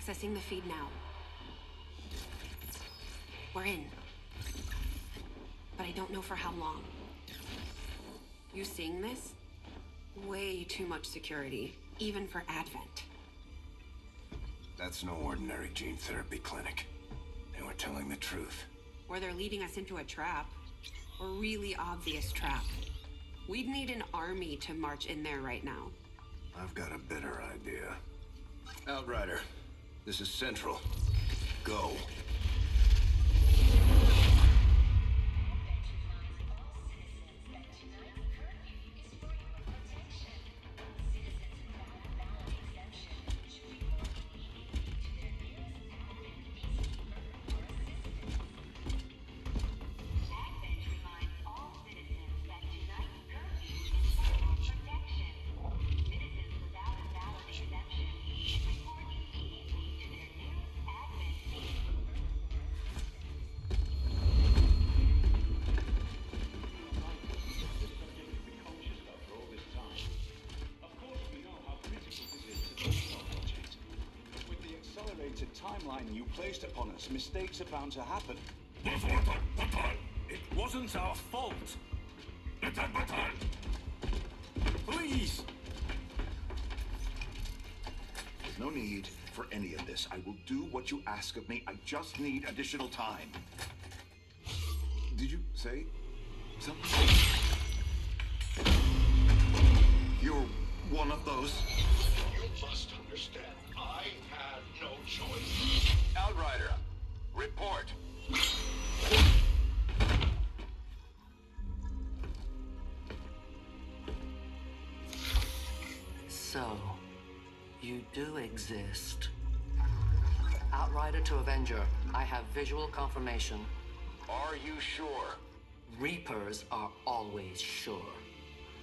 Accessing the feed now. We're in. But I don't know for how long. You seeing this? Way too much security, even for Advent. That's no ordinary gene therapy clinic. They were telling the truth. Or they're leading us into a trap. A really obvious trap. We'd need an army to march in there right now. I've got a better idea. Outrider, this is Central. Go. Timeline you placed upon us, mistakes are bound to happen. It wasn't our fault. Please! There's no need for any of this. I will do what you ask of me. I just need additional time. Did you say something? You're one of those? You must understand. I had no choice. Outrider, report. So, you do exist. Outrider to Avenger, I have visual confirmation. Are you sure? Reapers are always sure.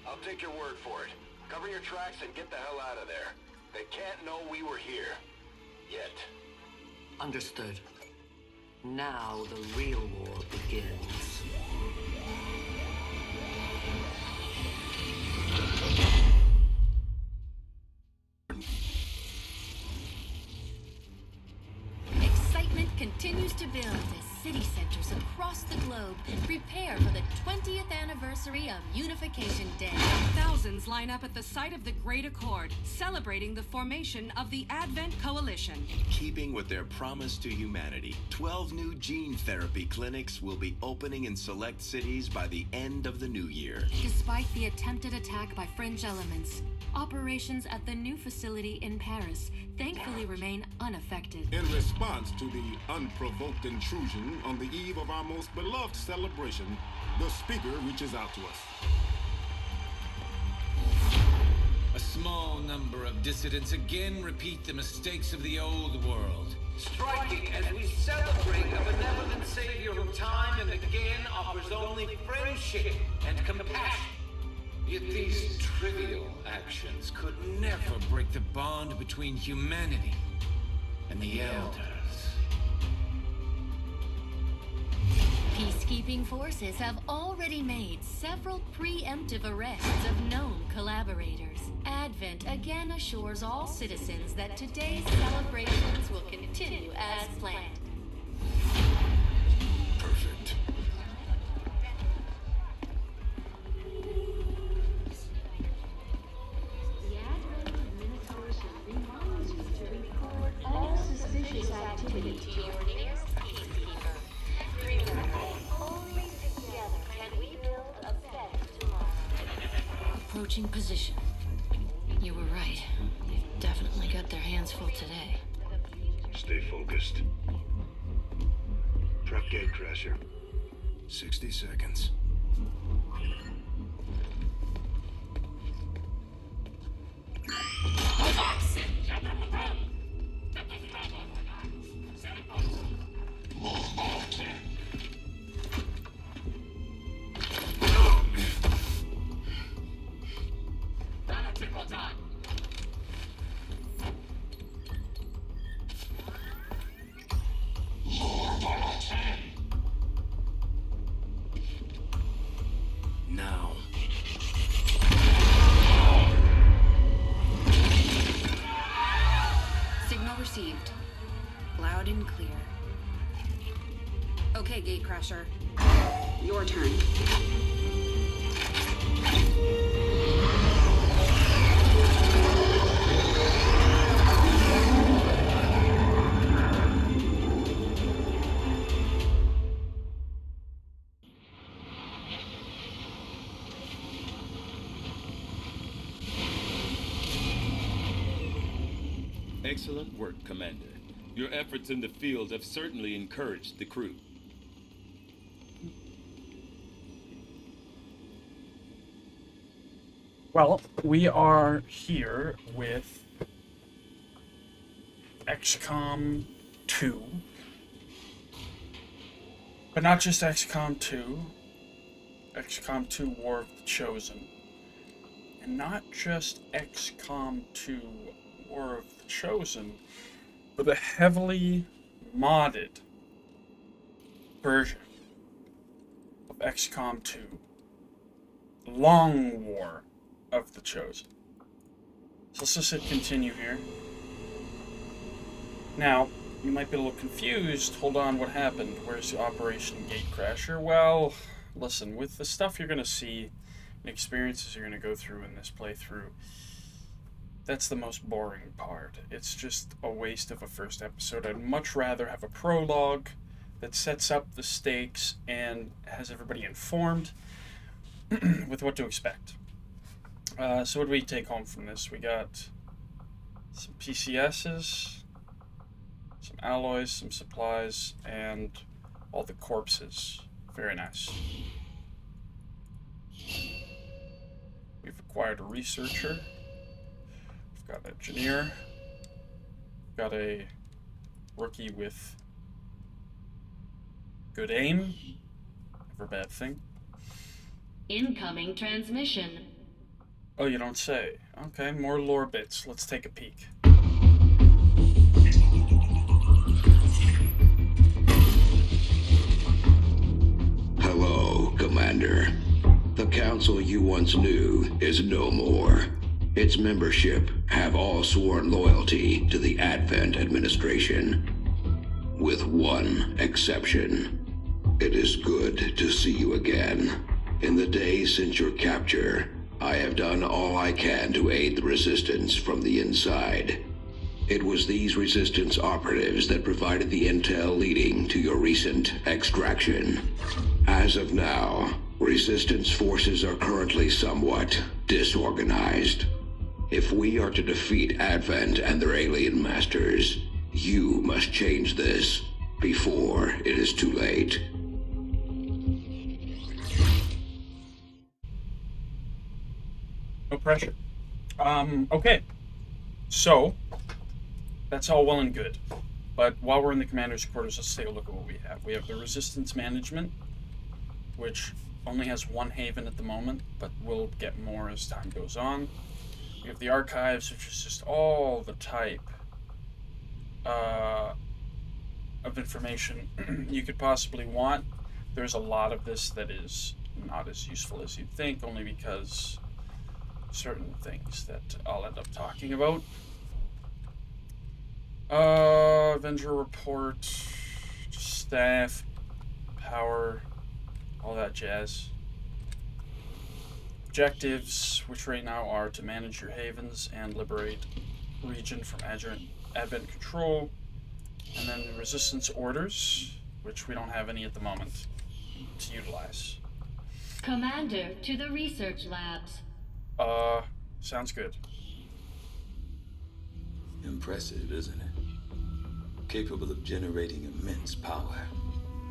I'll take your word for it. Cover your tracks and get the hell out of there. They can't know we were here. Yet. Understood. Now the real war begins. Excitement continues to build as city centers across the globe prepare for the 20th anniversary of Unification Day. Thousands line up at the site of the Great Accord, celebrating the formation of the Advent Coalition. Keeping with their promise to humanity, 12 new gene therapy clinics will be opening in select cities by the end of the new year. Despite the attempted attack by fringe elements, operations at the new facility in Paris thankfully remain unaffected. In response to the unprovoked intrusion on the eve of our most beloved celebration, the speaker reaches out to us. A small number of dissidents again repeat the mistakes of the old world. Striking as we celebrate a benevolent savior who time and again offers only friendship and compassion. Yet these trivial actions could never break the bond between humanity and the Elders. Peacekeeping forces have already made several preemptive arrests of known collaborators. Advent again assures all citizens that today's celebrations will continue as planned. Perfect. The Advent Administration reminds you to report all suspicious activity to your nearest peacekeeper. Remember, only together can we build a better tomorrow. Approaching position. You were right. They've definitely got their hands full today. Stay focused. Prep gate crasher. 60 seconds. Now. Signal received. Loud and clear. Okay, Gatecrasher. Your turn. Excellent work, Commander. Your efforts in the field have certainly encouraged the crew. Well, we are here with XCOM 2. But not just XCOM 2. XCOM 2 War of the Chosen. And not just XCOM 2 War of the Chosen, but a heavily modded version of XCOM 2. Long War of the Chosen. So let's just hit continue here. Now, you might be a little confused. Hold on, what happened? Where's the Operation Gatecrasher? Well, listen, with the stuff you're going to see and experiences you're going to go through in this playthrough, that's the most boring part. It's just a waste of a first episode. I'd much rather have a prologue that sets up the stakes and has everybody informed with what to expect. So what do we take home from this? We got some PCSs, some alloys, some supplies, and all the corpses. Very nice. We've acquired a researcher. We've got an engineer. We've got a rookie with good aim. Never a bad thing. Incoming transmission. Oh, you don't say. Okay, more lore bits. Let's take a peek. Hello, Commander. The council you once knew is no more. Its membership have all sworn loyalty to the Advent administration. With one exception. It is good to see you again. In the days since your capture, I have done all I can to aid the resistance from the inside. It was these resistance operatives that provided the intel leading to your recent extraction. As of now, resistance forces are currently somewhat disorganized. If we are to defeat Advent and their alien masters, you must change this before it is too late. No pressure. Okay. So, that's all well and good. But while we're in the commander's quarters, let's take a look at what we have. We have the resistance management, which only has one haven at the moment, but will get more as time goes on. We have the archives, which is just all the type of information you could possibly want. There's a lot of this that is not as useful as you'd think, only because certain things that I'll end up talking about. Avenger report, staff, power, all that jazz. Objectives, which right now are to manage your havens and liberate region from Advent control. And then resistance orders, which we don't have any at the moment to utilize. Commander, to the research labs. Sounds good. Impressive, isn't it? Capable of generating immense power,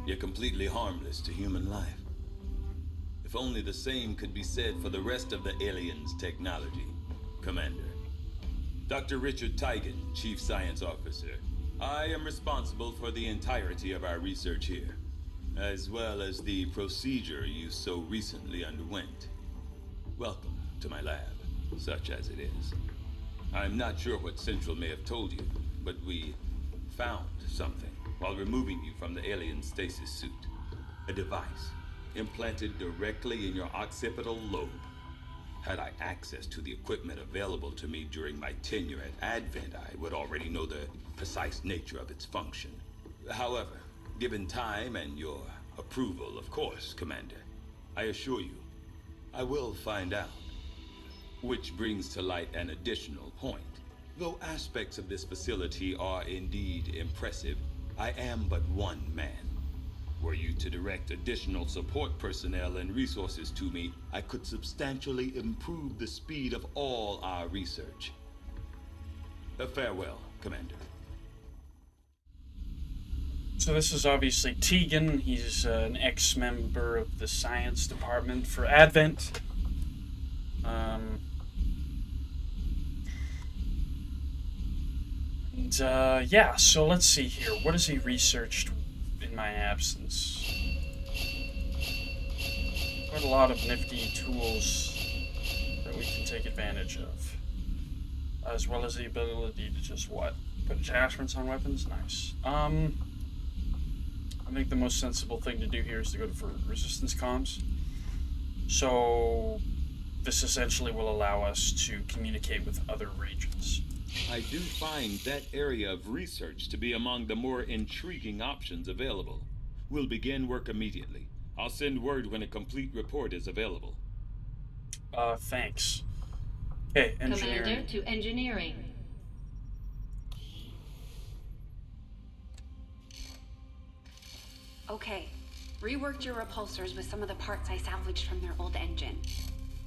yet completely harmless to human life. If only the same could be said for the rest of the aliens' technology, Commander. Dr. Richard Tigan, Chief Science Officer. I am responsible for the entirety of our research here, as well as the procedure you so recently underwent. Welcome to my lab, such as it is. I'm not sure what Central may have told you, but we found something while removing you from the alien stasis suit. A device implanted directly in your occipital lobe. Had I access to the equipment available to me during my tenure at Advent, I would already know the precise nature of its function. However, given time and your approval, of course, Commander, I assure you, I will find out. Which brings to light an additional point. Though aspects of this facility are indeed impressive, I am but one man. Were you to direct additional support personnel and resources to me, I could substantially improve the speed of all our research. Farewell, Commander. So this is obviously Tegan. He's an ex-member of the science department for Advent. Yeah, so let's see here. What has he researched in my absence? Quite a lot of nifty tools that we can take advantage of. As well as the ability to just, what? Put attachments on weapons? Nice. I think the most sensible thing to do here is to go for resistance comms. So this essentially will allow us to communicate with other regions. I do find that area of research to be among the more intriguing options available. We'll begin work immediately. I'll send word when a complete report is available. Thanks. Okay, engineering. Commander to engineering. Okay. Reworked your repulsors with some of the parts I salvaged from their old engine.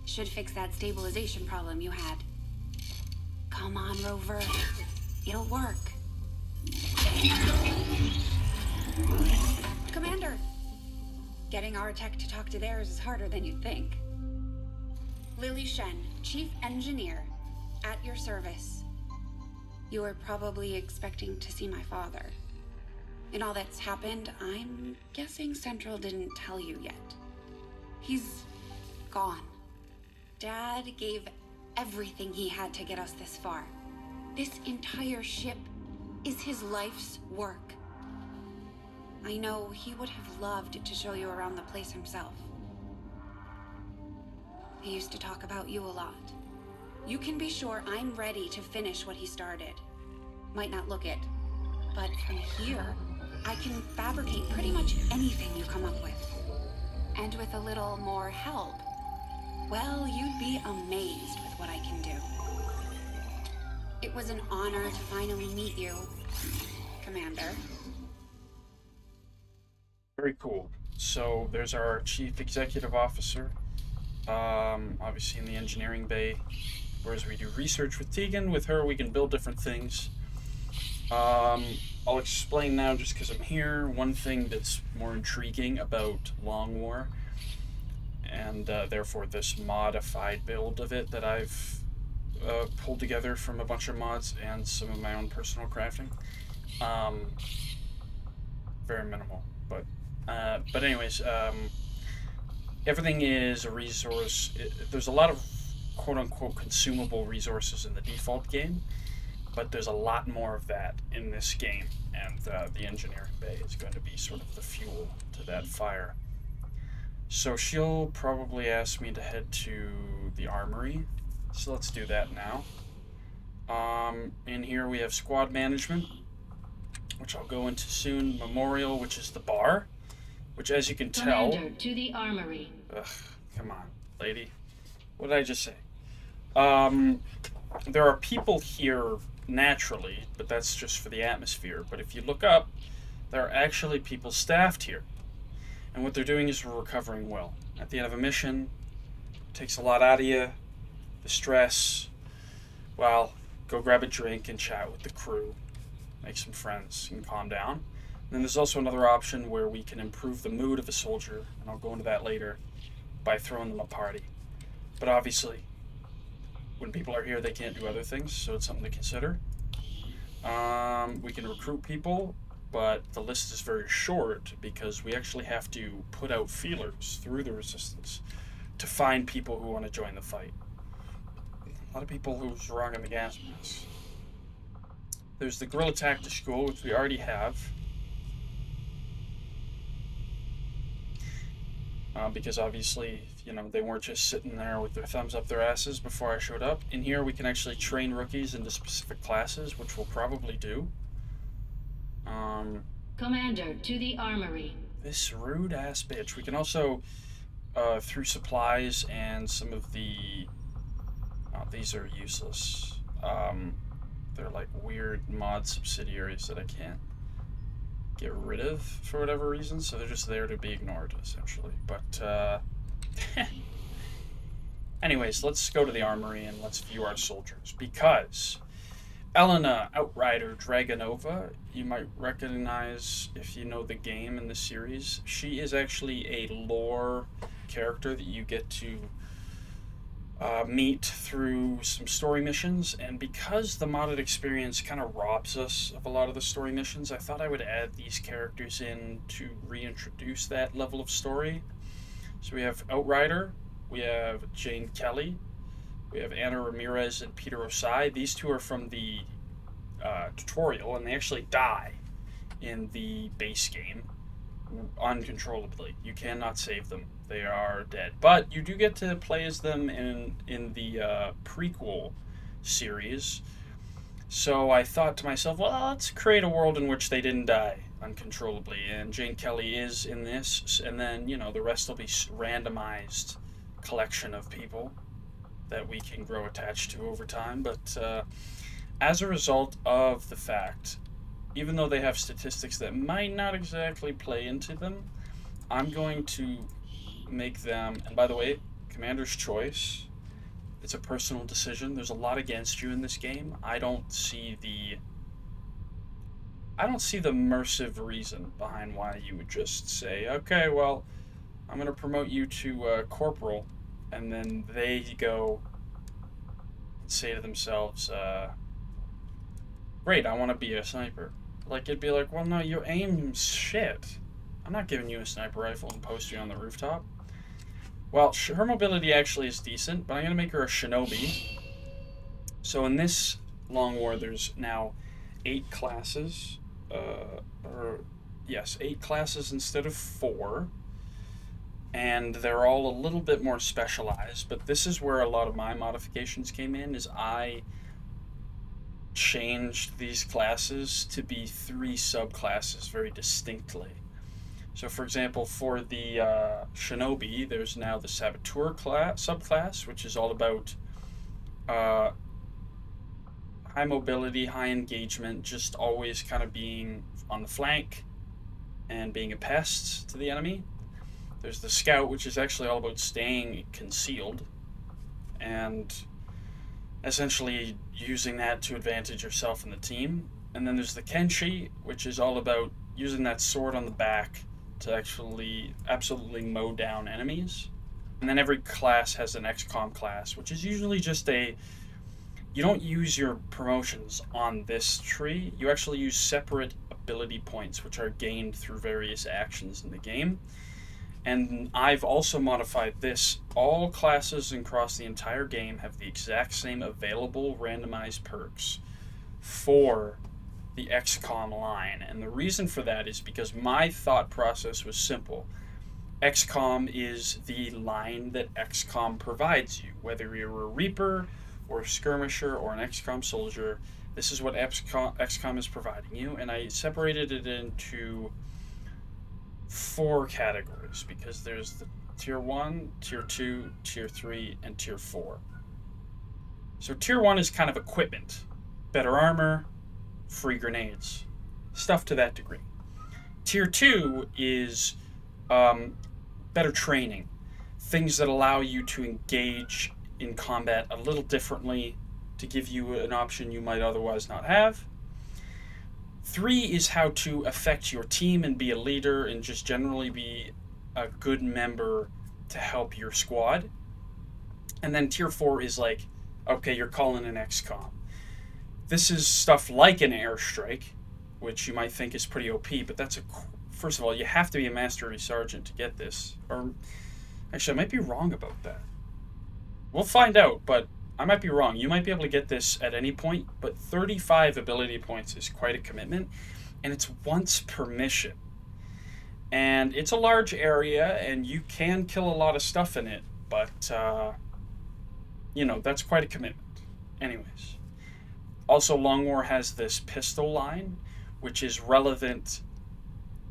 Should fix that stabilization problem you had. Come on, Rover. It'll work. Commander! Getting our tech to talk to theirs is harder than you'd think. Lily Shen, Chief Engineer, at your service. You were probably expecting to see my father. In all that's happened, I'm guessing Central didn't tell you yet. He's gone. Dad gave everything he had to get us this far. This entire ship is his life's work. I know he would have loved to show you around the place himself. He used to talk about you a lot. You can be sure I'm ready to finish what he started. Might not look it, but from here, I can fabricate pretty much anything you come up with. And with a little more help, well, you'd be amazed with what I can do. It was an honor to finally meet you, Commander. Very cool. So there's our Chief Executive Officer, obviously in the engineering bay, whereas we do research with Tegan. With her, we can build different things. I'll explain now, just because I'm here, one thing that's more intriguing about Long War, and therefore this modified build of it that I've pulled together from a bunch of mods and some of my own personal crafting. Very minimal, but anyways, everything is a resource. There's a lot of quote-unquote consumable resources in the default game, but there's a lot more of that in this game, and the engineering bay is going to be sort of the fuel to that fire. So she'll probably ask me to head to the armory, so let's do that now. In here we have squad management, which I'll go into soon. Memorial, which is the bar, which, as you can tell... Commander to the armory. Ugh, come on, lady. What did I just say? There are people here naturally, but that's just for the atmosphere. But if you look up, there are actually people staffed here. And what they're doing is we're recovering well. At the end of a mission, it takes a lot out of you. The stress. Well, go grab a drink and chat with the crew. Make some friends and calm down. And then there's also another option where we can improve the mood of a soldier, and I'll go into that later, by throwing them a party. But obviously, when people are here, they can't do other things, so it's something to consider. We can recruit people, but the list is very short because we actually have to put out feelers through the Resistance to find people who want to join the fight. A lot of people who's wrong in the gas mask. There's the Guerrilla Tactics School, which we already have. because obviously, you know, they weren't just sitting there with their thumbs up their asses before I showed up. In here, we can actually train rookies into specific classes, which we'll probably do. Commander, to the armory. This rude-ass bitch. We can also, through supplies and some of the... Oh, these are useless. They're like weird mod subsidiaries that I can't get rid of for whatever reason, so they're just there to be ignored, essentially. But, anyways, let's go to the armory and let's view our soldiers, because Elena, Outrider Dragonova, you might recognize if you know the game in the series. She is actually a lore character that you get to meet through some story missions, and because the modded experience kind of robs us of a lot of the story missions, I thought I would add these characters in to reintroduce that level of story. So we have Outrider, we have Jane Kelly, we have Anna Ramirez and Peter Osai. These two are from the tutorial, and they actually die in the base game uncontrollably. You cannot save them. They are dead. But you do get to play as them in the prequel series. So I thought to myself, well, let's create a world in which they didn't die uncontrollably. And Jane Kelly is in this, and then, you know, the rest will be randomized collection of people that we can grow attached to over time. But as a result of the fact, even though they have statistics that might not exactly play into them, I'm going to make them, and by the way, Commander's choice, it's a personal decision. There's a lot against you in this game. I don't see the immersive reason behind why you would just say, okay, well, I'm going to promote you to corporal, and then they go and say to themselves, great, I want to be a sniper. Like, it'd be like, well, no, your aim's shit. I'm not giving you a sniper rifle and post you on the rooftop. Well, her mobility actually is decent, but I'm going to make her a shinobi. So in this Long War, there's now 8 classes. 8 classes instead of 4. And they're all a little bit more specialized, but this is where a lot of my modifications came in, is I changed these classes to be 3 subclasses very distinctly. So, for example, for the Shinobi, there's now the Saboteur subclass, which is all about high mobility, high engagement, just always kind of being on the flank and being a pest to the enemy. There's the Scout, which is actually all about staying concealed and essentially using that to advantage yourself and the team. And then there's the Kenshi, which is all about using that sword on the back to actually absolutely mow down enemies. And then every class has an XCOM class, which is usually just you don't use your promotions on this tree. You actually use separate ability points, which are gained through various actions in the game. And I've also modified this. All classes across the entire game have the exact same available randomized perks for the XCOM line. And the reason for that is because my thought process was simple. XCOM is the line that XCOM provides you. Whether you're a Reaper or a Skirmisher or an XCOM soldier, this is what XCOM is providing you. And I separated it into 4 categories, because there's the Tier 1, Tier 2, Tier 3, and Tier 4. So Tier 1 is kind of equipment. Better armor, free grenades, stuff to that degree. Tier 2 is better training, things that allow you to engage in combat a little differently to give you an option you might otherwise not have. 3 is how to affect your team and be a leader and just generally be a good member to help your squad. And then Tier 4 is like, okay, you're calling an XCOM. This is stuff like an airstrike, which you might think is pretty OP, but first of all, you have to be a Mastery Sergeant to get this. Or, actually, I might be wrong about that. We'll find out, but I might be wrong. You might be able to get this at any point, but 35 ability points is quite a commitment, and it's once per mission. And it's a large area, and you can kill a lot of stuff in it, but, you know, that's quite a commitment. Anyways. Also, Long War has this pistol line, which is relevant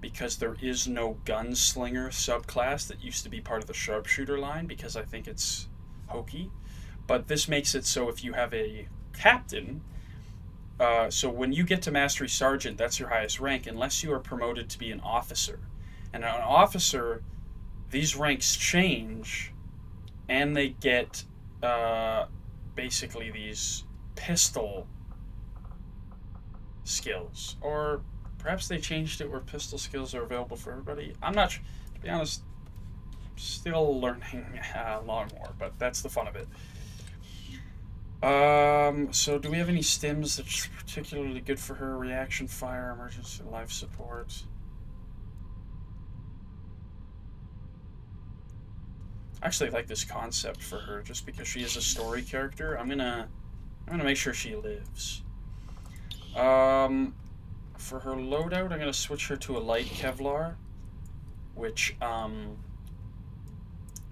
because there is no gunslinger subclass that used to be part of the sharpshooter line, because I think it's hokey. But this makes it so if you have a captain, so when you get to Mastery Sergeant, that's your highest rank, unless you are promoted to be an officer. And an officer, these ranks change, and they get basically these pistol skills. Or perhaps they changed it where pistol skills are available for everybody. I'm not sure. To be honest, I'm still learning Long War, but that's the fun of it. So do we have any stims that's particularly good for her? Reaction fire, emergency life support. I actually like this concept for her, just because she is a story character. I'm gonna make sure she lives. For her loadout, I'm gonna switch her to a light Kevlar, which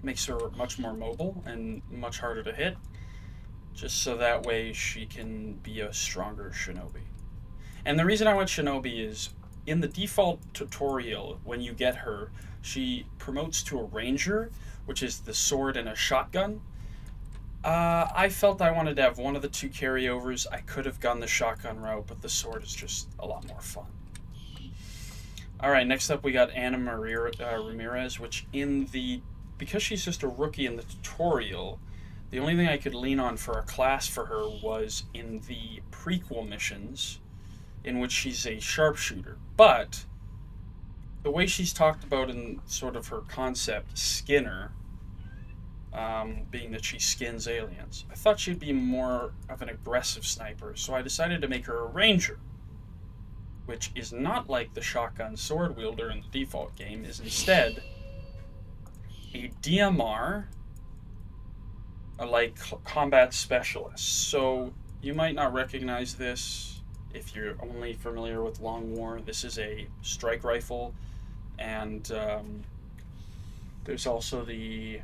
makes her much more mobile and much harder to hit, just so that way she can be a stronger shinobi. And the reason I went shinobi is, in the default tutorial, when you get her, she promotes to a ranger, which is the sword and a shotgun. I felt I wanted to have one of the two carryovers. I could have gone the shotgun route, but the sword is just a lot more fun. Alright, next up we got Anna Ramirez, which because she's just a rookie in the tutorial, the only thing I could lean on for a class for her was in the prequel missions, in which she's a sharpshooter. But the way she's talked about in sort of her concept, Skinner, being that she skins aliens, I thought she'd be more of an aggressive sniper, so I decided to make her a ranger, which is not like the shotgun sword wielder in the default game, is instead a DMR, like combat specialist. So you might not recognize this if you're only familiar with Long War. This is a strike rifle, and there's also the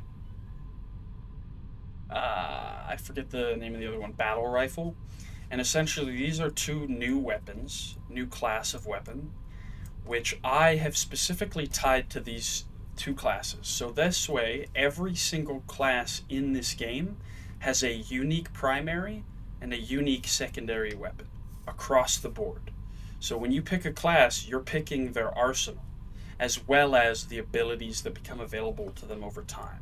I forget the name of the other one, battle rifle. And essentially these are two new weapons, new class of weapon, which I have specifically tied to these two classes. So this way, every single class in this game has a unique primary and a unique secondary weapon across the board. So when you pick a class, you're picking their arsenal, as well as the abilities that become available to them over time.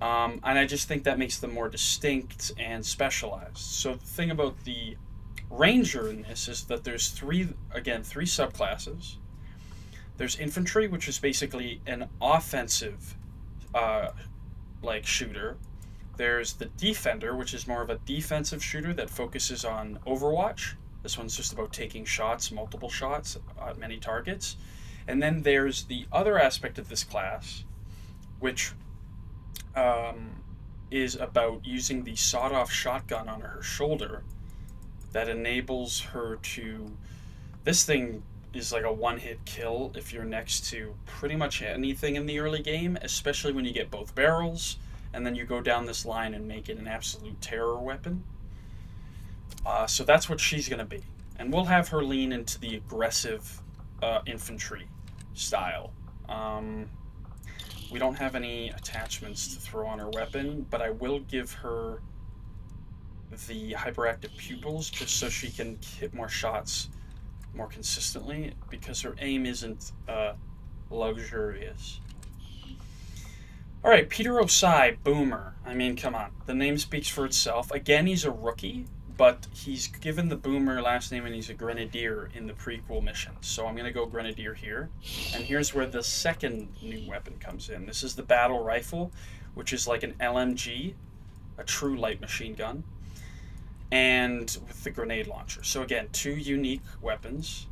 And I just think that makes them more distinct and specialized. So the thing about the Ranger in this is that there's three subclasses. There's infantry, which is basically an offensive shooter. There's the defender, which is more of a defensive shooter that focuses on Overwatch. This one's just about taking shots, multiple shots at many targets. And then there's the other aspect of this class, which is about using the sawed-off shotgun on her shoulder that enables her to... This thing is like a one-hit kill if you're next to pretty much anything in the early game, especially when you get both barrels, and then you go down this line and make it an absolute terror weapon. So that's what she's going to be. And we'll have her lean into the aggressive infantry style. We don't have any attachments to throw on her weapon, but I will give her the hyperactive pupils just so she can hit more shots more consistently, because her aim isn't luxurious. Alright, Peter Osai, Boomer. I mean, come on. The name speaks for itself. Again, he's a rookie, but he's given the Boomer last name and he's a Grenadier in the prequel mission. So I'm going to go Grenadier here. And here's where the second new weapon comes in. This is the battle rifle, which is like an LMG, a true light machine gun, and with the grenade launcher. So again, two unique weapons.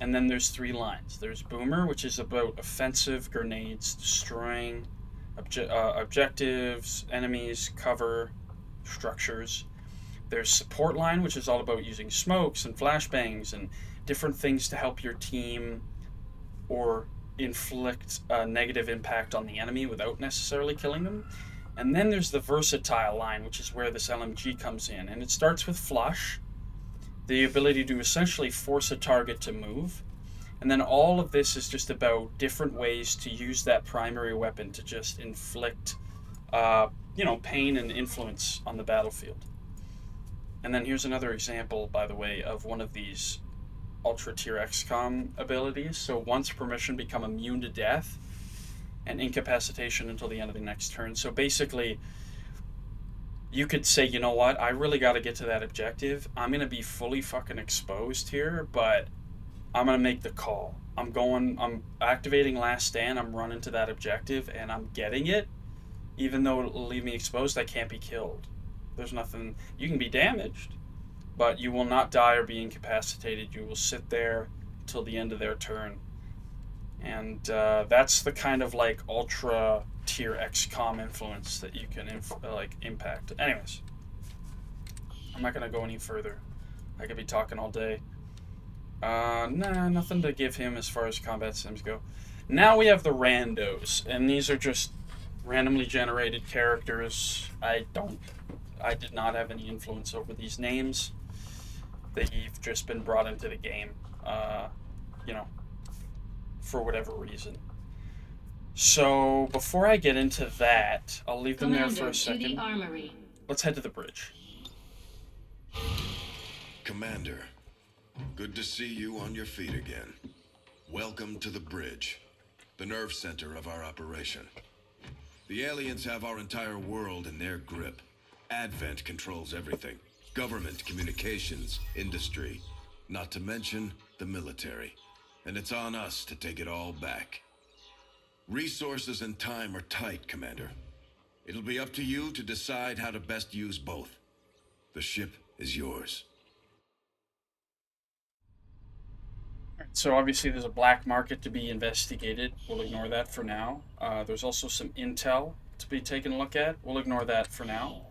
And then there's three lines. There's Boomer, which is about offensive grenades, destroying objectives, enemies, cover, structures. There's Support Line, which is all about using smokes and flashbangs and different things to help your team or inflict a negative impact on the enemy without necessarily killing them. And then there's the versatile line, which is where this LMG comes in. And it starts with flush, the ability to essentially force a target to move. And then all of this is just about different ways to use that primary weapon to just inflict, pain and influence on the battlefield. And then here's another example, by the way, of one of these Ultra Tier XCOM abilities. So once per mission, become immune to death and incapacitation until the end of the next turn. So basically, you could say, you know what, I really got to get to that objective. I'm going to be fully fucking exposed here, but I'm going to make the call. I'm activating Last Stand, I'm running to that objective, and I'm getting it. Even though it'll leave me exposed, I can't be killed. There's nothing, you can be damaged, but you will not die or be incapacitated. You will sit there till the end of their turn. And that's the kind of like ultra tier XCOM influence that you can impact. Anyways, I'm not gonna go any further. I could be talking all day. Nothing to give him as far as combat sims go. Now we have the randos, and these are just randomly generated characters. I did not have any influence over these names. They've just been brought into the game, for whatever reason. So before I get into that, I'll leave them there for a second. To the armory. Let's head to the bridge. Commander, good to see you on your feet again. Welcome to the bridge, the nerve center of our operation. The aliens have our entire world in their grip. Advent controls everything. Government, communications, industry, not to mention the military. And it's on us to take it all back. Resources and time are tight, Commander. It'll be up to you to decide how to best use both. The ship is yours. So obviously there's a black market to be investigated. We'll ignore that for now. There's also some intel to be taken a look at. We'll ignore that for now.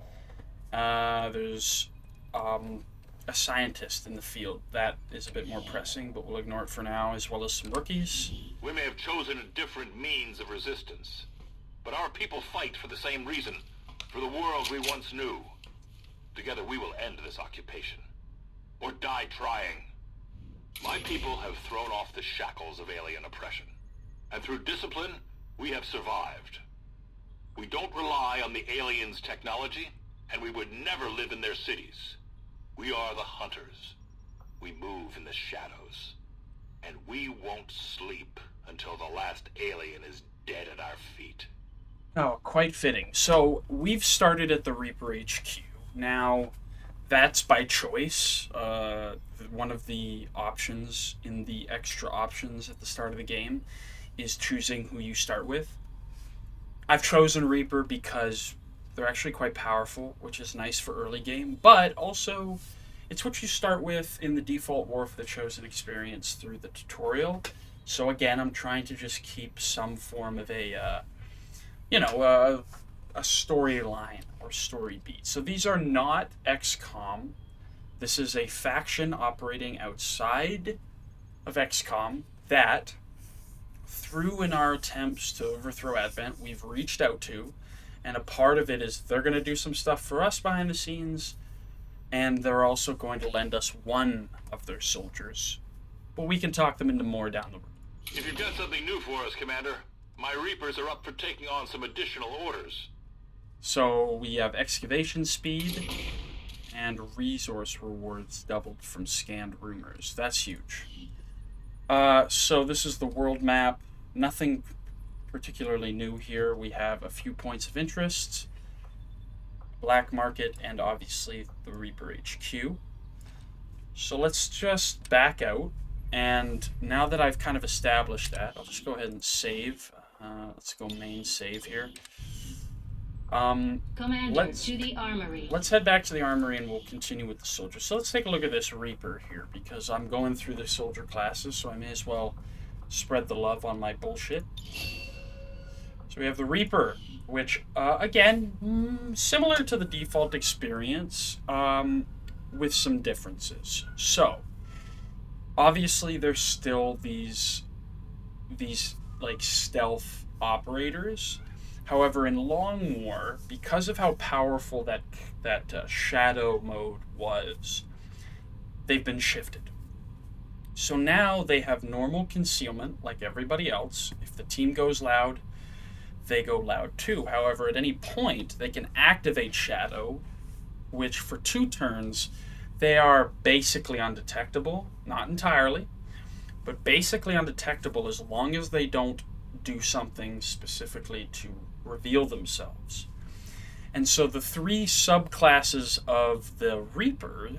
There's a scientist in the field. That is a bit more pressing, but we'll ignore it for now, as well as some rookies. We may have chosen a different means of resistance, but our people fight for the same reason, for the world we once knew. Together we will end this occupation, or die trying. My people have thrown off the shackles of alien oppression, and through discipline, we have survived. We don't rely on the aliens' technology, and we would never live in their cities. We are the hunters. We move in the shadows. And we won't sleep until the last alien is dead at our feet. Oh, quite fitting. So, we've started at the Reaper HQ. Now, that's by choice. One of the options in the extra options at the start of the game is choosing who you start with. I've chosen Reaper because they're actually quite powerful, which is nice for early game, but also it's what you start with in the default War for the Chosen experience through the tutorial. So again, I'm trying to just keep some form of a storyline or story beat. So these are not XCOM. This is a faction operating outside of XCOM that, through in our attempts to overthrow Advent, we've reached out to. And a part of it is they're going to do some stuff for us behind the scenes, and they're also going to lend us one of their soldiers. But we can talk them into more down the road. If you've got something new for us, Commander, my Reapers are up for taking on some additional orders. So we have excavation speed and resource rewards doubled from scanned rumors. That's huge. So this is the world map. Nothing particularly new here. We have a few points of interest, black market, and obviously the Reaper HQ. So let's just back out, and now that I've kind of established that, I'll just go ahead and save. Let's go main save here. Commander, to the armory. Let's head back to the armory and we'll continue with the soldiers. So let's take a look at this Reaper here, because I'm going through the soldier classes, so I may as well spread the love on my bullshit. So we have the Reaper, which, again, similar to the default experience, with some differences. So, obviously there's still these like stealth operators. However, in Long War, because of how powerful that shadow mode was, they've been shifted. So now they have normal concealment like everybody else. If the team goes loud, they go loud too. However, at any point, they can activate Shadow, which for 2 turns, they are basically undetectable. Not entirely, but basically undetectable as long as they don't do something specifically to reveal themselves. And so the 3 subclasses of the Reaper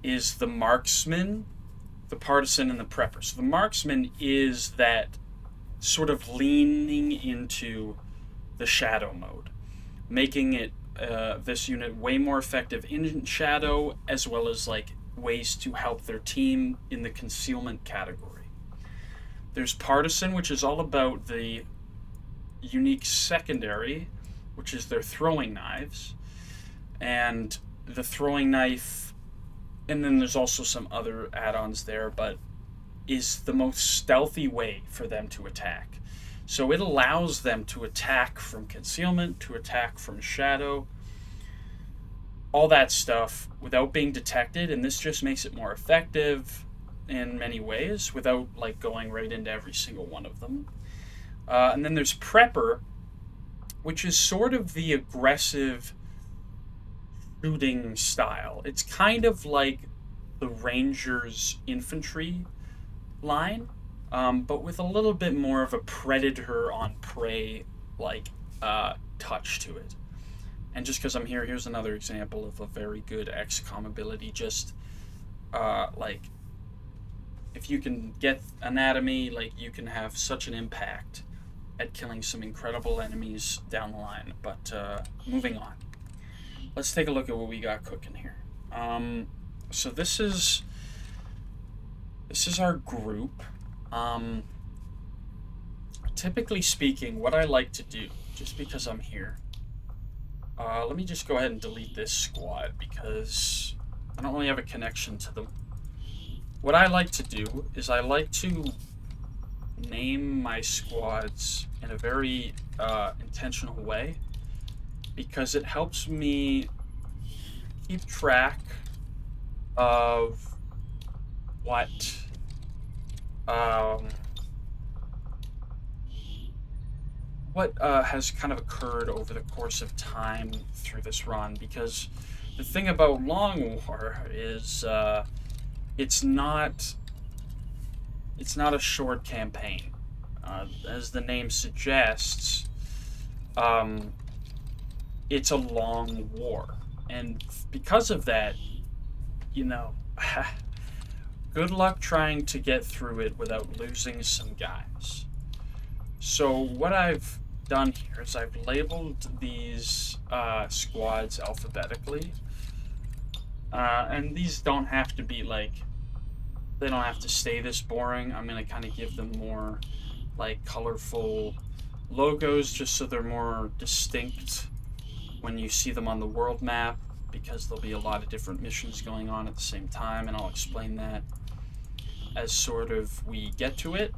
is the Marksman, the Partisan, and the Prepper. So the Marksman is that sort of leaning into the Shadow mode, making it this unit way more effective in Shadow, as well as like ways to help their team in the concealment category. There's Partisan, which is all about the unique secondary, which is their throwing knives, and the throwing knife, and then there's also some other add-ons there, but is the most stealthy way for them to attack. So it allows them to attack from concealment, to attack from shadow, all that stuff without being detected, and this just makes it more effective in many ways without like going right into every single one of them. And then there's Prepper, which is sort of the aggressive shooting style. It's kind of like the Rangers infantry line, but with a little bit more of a predator on prey like touch to it. And just because I'm here, here's another example of a very good XCOM ability. Just like if you can get anatomy, like you can have such an impact at killing some incredible enemies down the line. But moving on, let's take a look at what we got cooking here. So this is our group. Typically speaking, what I like to do, just because I'm here, let me just go ahead and delete this squad because I don't really have a connection to them. What I like to do is I like to name my squads in a very intentional way because it helps me keep track of what has kind of occurred over the course of time through this run, because the thing about Long War is it's not a short campaign. As the name suggests, it's a long war, and because of that, you know, good luck trying to get through it without losing some guys. So what I've done here is I've labeled these squads alphabetically, and these don't have to be like, they don't have to stay this boring. I'm going to kind of give them more like colorful logos just so they're more distinct when you see them on the world map, because there'll be a lot of different missions going on at the same time, and I'll explain that as sort of we get to it.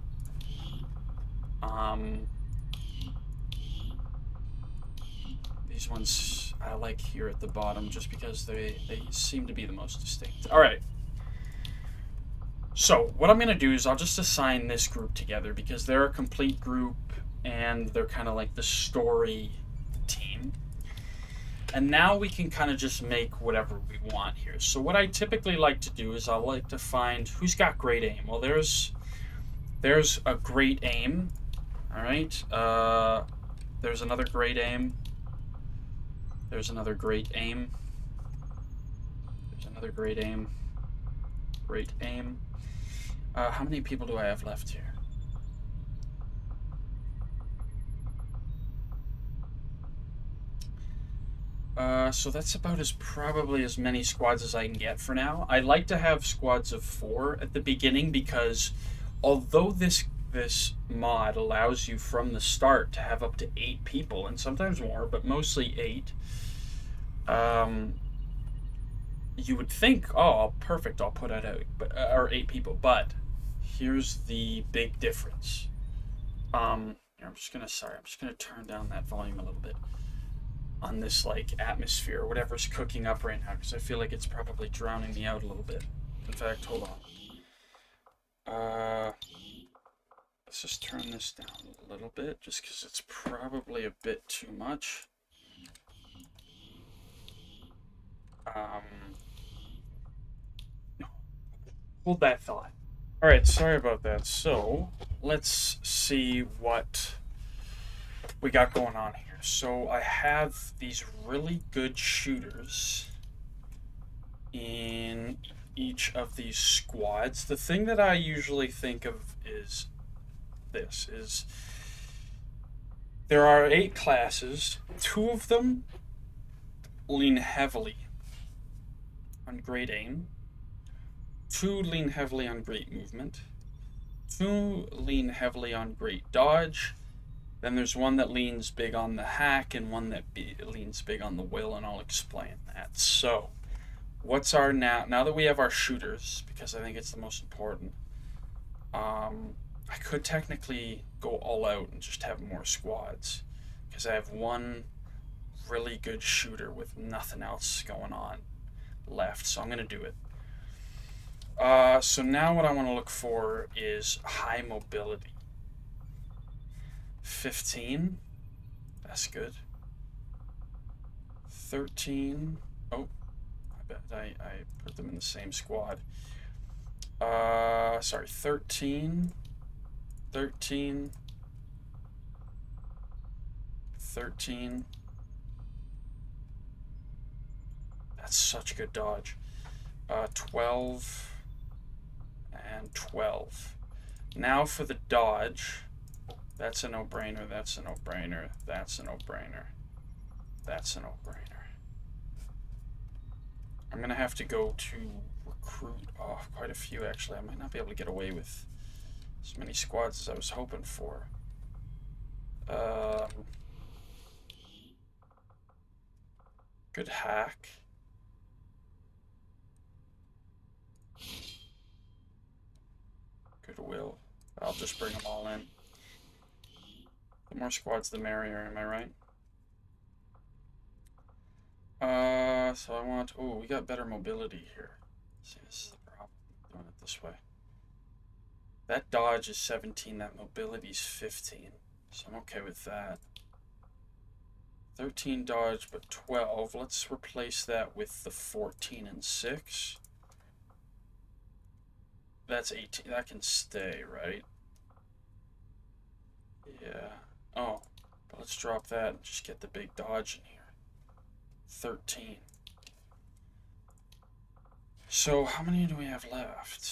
These ones I like here at the bottom just because they seem to be the most distinct. Alright. So, what I'm going to do is I'll just assign this group together because they're a complete group and they're kind of like the story team. And now we can kind of just make whatever we want here. So what I typically like to do is I like to find who's got great aim. Well, there's a great aim. All right. There's another great aim. There's another great aim. There's another great aim. Great aim. How many people do I have left here? So that's about probably as many squads as I can get for now. I like to have squads of 4 at the beginning because although this mod allows you from the start to have up to 8 people, and sometimes more, but mostly 8, you would think, oh, perfect, I'll put it out, or 8 people, but here's the big difference. I'm just gonna turn down that volume a little bit on this like atmosphere or whatever's cooking up right now, because I feel like it's probably drowning me out a little bit. In fact, hold on. Let's just turn this down a little bit, just because it's probably a bit too much. Hold that thought. Alright, sorry about that. So, let's see what we got going on here. So, I have these really good shooters in each of these squads. The thing that I usually think of is this, is there are 8 classes. 2 of them lean heavily on great aim. 2 lean heavily on great movement. 2 lean heavily on great dodge. Then there's one that leans big on the hack and one that leans big on the will, and I'll explain that. So, what's our now that we have our shooters, because I think it's the most important, I could technically go all out and just have more squads, because I have one really good shooter with nothing else going on left, so I'm going to do it. So now what I want to look for is high mobility. 15, that's good. 13, oh, I bet I put them in the same squad. Sorry, 13, 13, 13. That's such good dodge. 12 and 12. Now for the dodge. That's a no-brainer, that's a no-brainer, that's a no-brainer, that's a no-brainer. I'm going to have to go to recruit quite a few, actually. I might not be able to get away with as many squads as I was hoping for. Good hack. Goodwill. I'll just bring them all in. The more squads, the merrier, am I right? So I want... Oh, we got better mobility here. See, this is the problem. Doing it this way. That dodge is 17, that mobility is 15. So I'm okay with that. 13 dodge, but 12. Let's replace that with the 14 and 6. That's 18. That can stay, right? Yeah. Oh, but let's drop that and just get the big dodge in here. 13. So how many do we have left?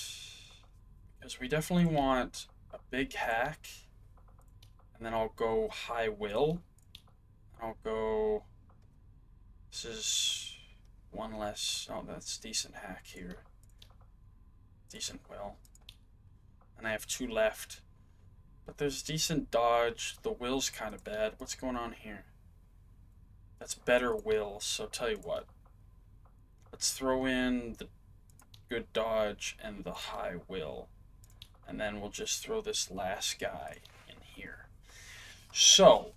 Because we definitely want a big hack. And then I'll go high will. I'll go... This is one less... Oh, that's decent hack here. Decent will. And I have 2 left. But there's decent dodge. The will's kind of bad. What's going on here? That's better will, so tell you what. Let's throw in the good dodge and the high will. And then we'll just throw this last guy in here. So,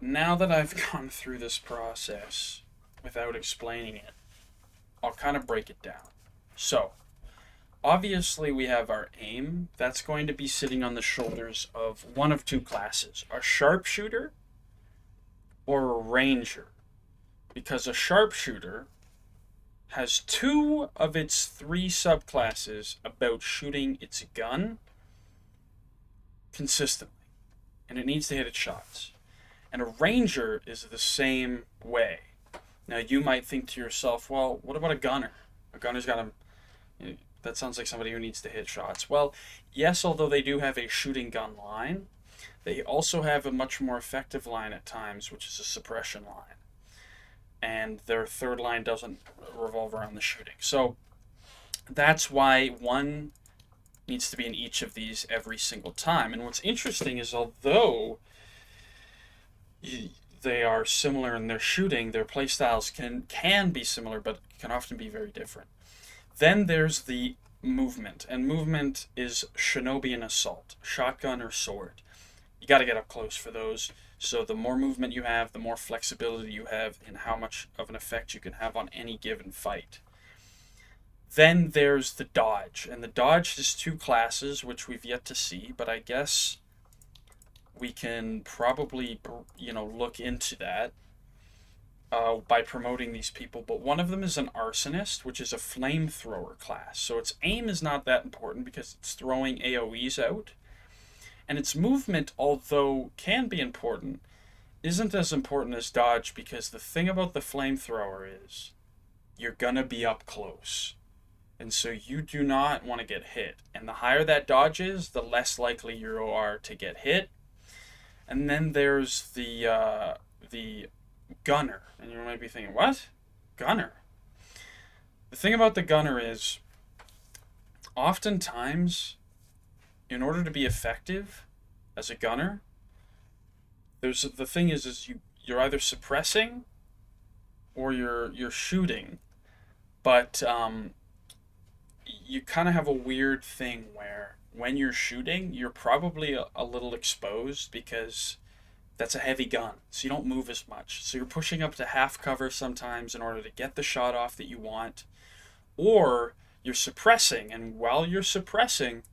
now that I've gone through this process without explaining it, I'll kind of break it down. So, obviously we have our aim. That's going to be sitting on the shoulders of one of 2 classes. A sharpshooter or a ranger. Because a sharpshooter has 2 of its 3 subclasses about shooting its gun consistently. And it needs to hit its shots. And a ranger is the same way. Now you might think to yourself, well, what about a gunner? A gunner's got a... That sounds like somebody who needs to hit shots. Well, yes, although they do have a shooting gun line, they also have a much more effective line at times, which is a suppression line. And their third line doesn't revolve around the shooting. So that's why one needs to be in each of these every single time. And what's interesting is although they are similar in their shooting, their playstyles can be similar, but can often be very different. Then there's the movement, and movement is shinobi and assault, shotgun or sword. you got to get up close for those. So the more movement you have, the more flexibility you have in how much of an effect you can have on any given fight. Then there's the dodge, and the dodge has 2 classes, which we've yet to see, but I guess we can probably, look into that by promoting these people. But one of them is an arsonist, which is a flamethrower class. So its aim is not that important because it's throwing AoEs out. And its movement, although can be important, isn't as important as dodge, because the thing about the flamethrower is you're gonna be up close. And so you do not want to get hit. And the higher that dodge is, the less likely you are to get hit. And then there's the gunner. And you might be thinking, what? Gunner? The thing about the gunner is, oftentimes, in order to be effective as a gunner, the thing is you're either suppressing or you're shooting, but you kind of have a weird thing where when you're shooting, you're probably a little exposed because that's a heavy gun, so you don't move as much. So you're pushing up to half cover sometimes in order to get the shot off that you want, or you're suppressing, and while you're suppressing,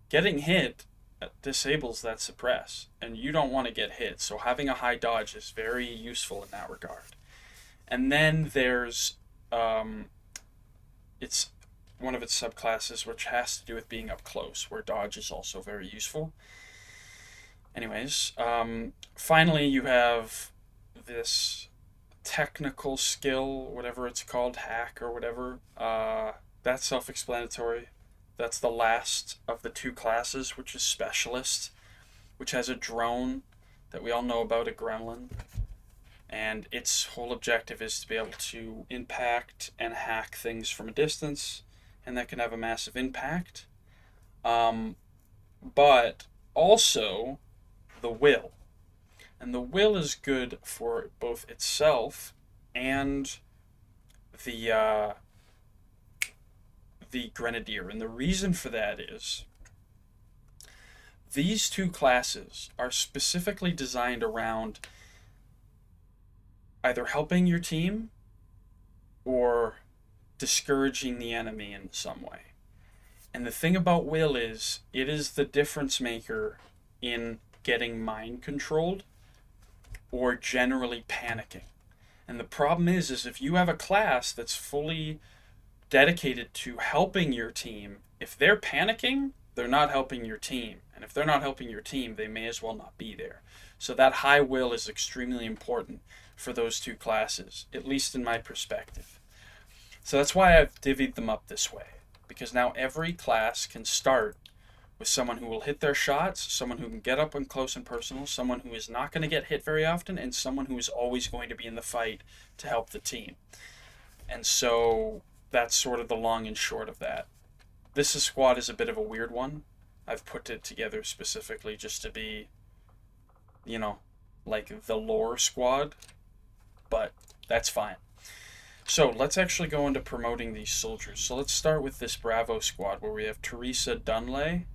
getting hit disables that suppress, and you don't want to get hit, so having a high dodge is very useful in that regard. And then there's it's one of its subclasses which has to do with being up close, where dodge is also very useful. Anyways, finally you have this technical skill, whatever it's called, hack or whatever. That's self-explanatory. That's the last of the 2 classes, which is specialist, which has a drone that we all know about, a gremlin. And its whole objective is to be able to impact and hack things from a distance, and that can have a massive impact. But also the will. And the will is good for both itself and the grenadier. And the reason for that is these 2 classes are specifically designed around either helping your team or discouraging the enemy in some way. And the thing about will is, it is the difference maker in getting mind controlled or generally panicking. And the problem is if you have a class that's fully dedicated to helping your team, if they're panicking, they're not helping your team. And if they're not helping your team, they may as well not be there. So that high will is extremely important for those 2 classes, at least in my perspective. So that's why I've divvied them up this way, because now every class can start with someone who will hit their shots, someone who can get up and close and personal, someone who is not going to get hit very often, and someone who is always going to be in the fight to help the team. And so that's sort of the long and short of that. This squad is a bit of a weird one. I've put it together specifically just to be, like the lore squad, but that's fine. So let's actually go into promoting these soldiers. So let's start with this Bravo squad, where we have Teresa Dunlay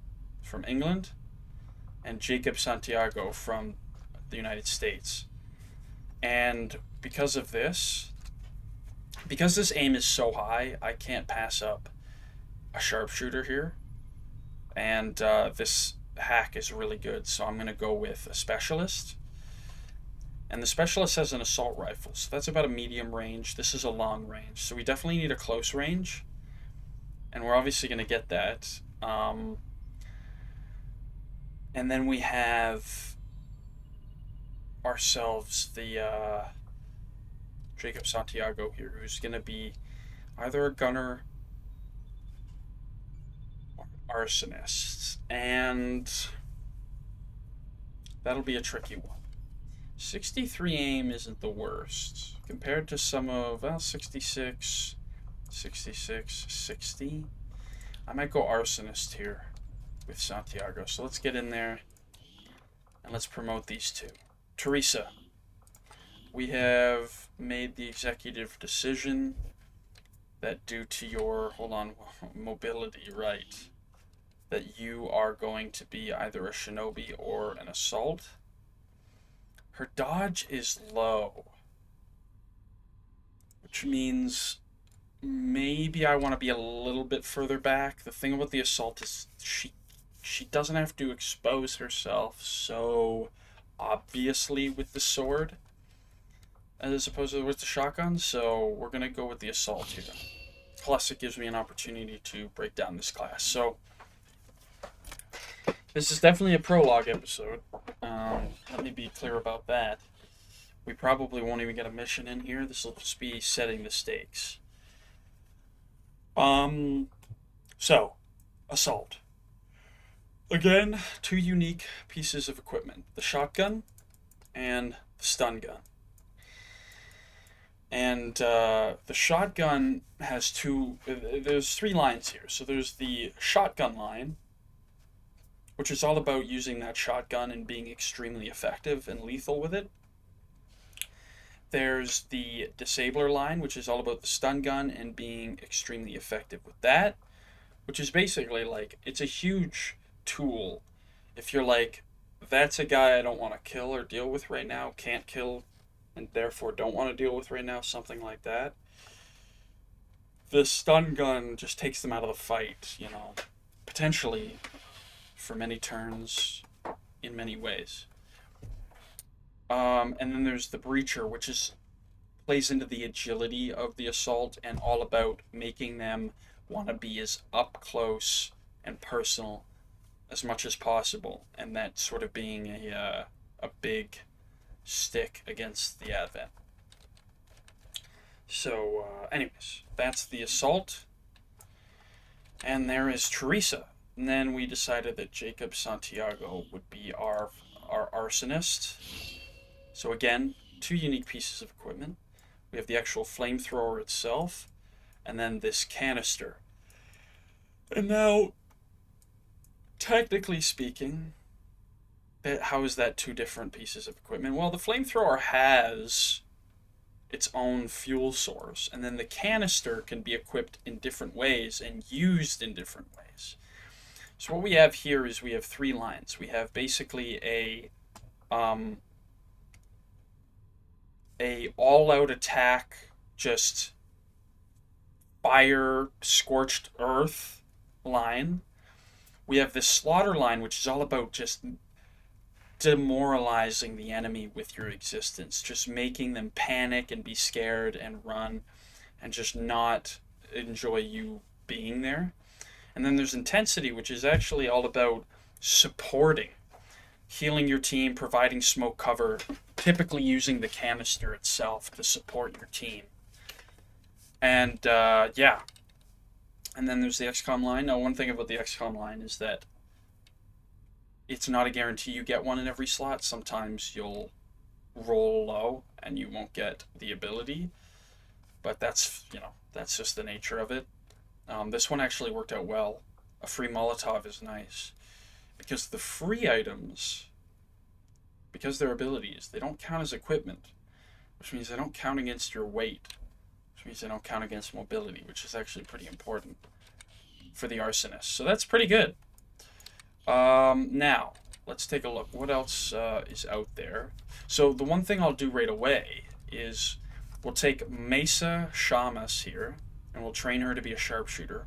from England and Jacob Santiago from the United States. And because this aim is so high, I can't pass up a sharpshooter here. And this hack is really good, so I'm going to go with a specialist. And the specialist has an assault rifle, so that's about a medium range. This is a long range, so we definitely need a close range. And we're obviously going to get that. And then we have ourselves the Jacob Santiago here, who's going to be either a gunner or arsonist. And that'll be a tricky one. 63 aim isn't the worst. Compared to some of, 66, 66, 60. I might go arsonist here with Santiago. So let's get in there and let's promote these 2. Teresa, we have made the executive decision that due to your, mobility, right. that you are going to be either a shinobi or an assault. Her dodge is low, which means maybe I want to be a little bit further back. The thing about the assault is she doesn't have to expose herself so obviously with the sword as opposed to with the shotgun, so we're going to go with the assault here. Plus, it gives me an opportunity to break down this class. So, this is definitely a prologue episode. Let me be clear about that. We probably won't even get a mission in here. This will just be setting the stakes. So, assault. Again, two unique pieces of equipment. The shotgun and the stun gun. And the shotgun has there's 3 lines here. So there's the shotgun line, which is all about using that shotgun and being extremely effective and lethal with it. There's the disabler line, which is all about the stun gun and being extremely effective with that, which is basically like, it's a huge tool. If you're like, that's a guy I don't want to kill or deal with right now, can't kill, and therefore don't want to deal with right now, something like that. The stun gun just takes them out of the fight, you know, potentially for many turns in many ways. And then there's the breacher, which plays into the agility of the assault and all about making them want to be as up close and personal as much as possible, and that sort of being a big stick against the Advent. So, anyways, that's the assault. And there is Teresa. And then we decided that Jacob Santiago would be our arsonist. So again, 2 unique pieces of equipment. We have the actual flamethrower itself, and then this canister. And now, technically speaking, how is that 2 different pieces of equipment? Well, the flamethrower has its own fuel source, and then the canister can be equipped in different ways and used in different ways. So what we have here is we have 3 lines. We have basically a all-out attack, just fire, scorched earth line. We have this slaughter line, which is all about just demoralizing the enemy with your existence, just making them panic and be scared and run and just not enjoy you being there. And then there's intensity, which is actually all about supporting, healing your team, providing smoke cover, typically using the canister itself to support your team. And yeah. And then there's the XCOM line. Now, one thing about the XCOM line is that it's not a guarantee you get one in every slot. Sometimes you'll roll low and you won't get the ability. But that's, that's just the nature of it. This one actually worked out well. A free Molotov is nice. Because the free items, because they're abilities, they don't count as equipment. Which means they don't count against your weight. Which means they don't count against mobility, which is actually pretty important for the arsonist. So that's pretty good. Now, let's take a look. What else is out there? So the one thing I'll do right away is we'll take Mesa Shamas here, and we'll train her to be a sharpshooter.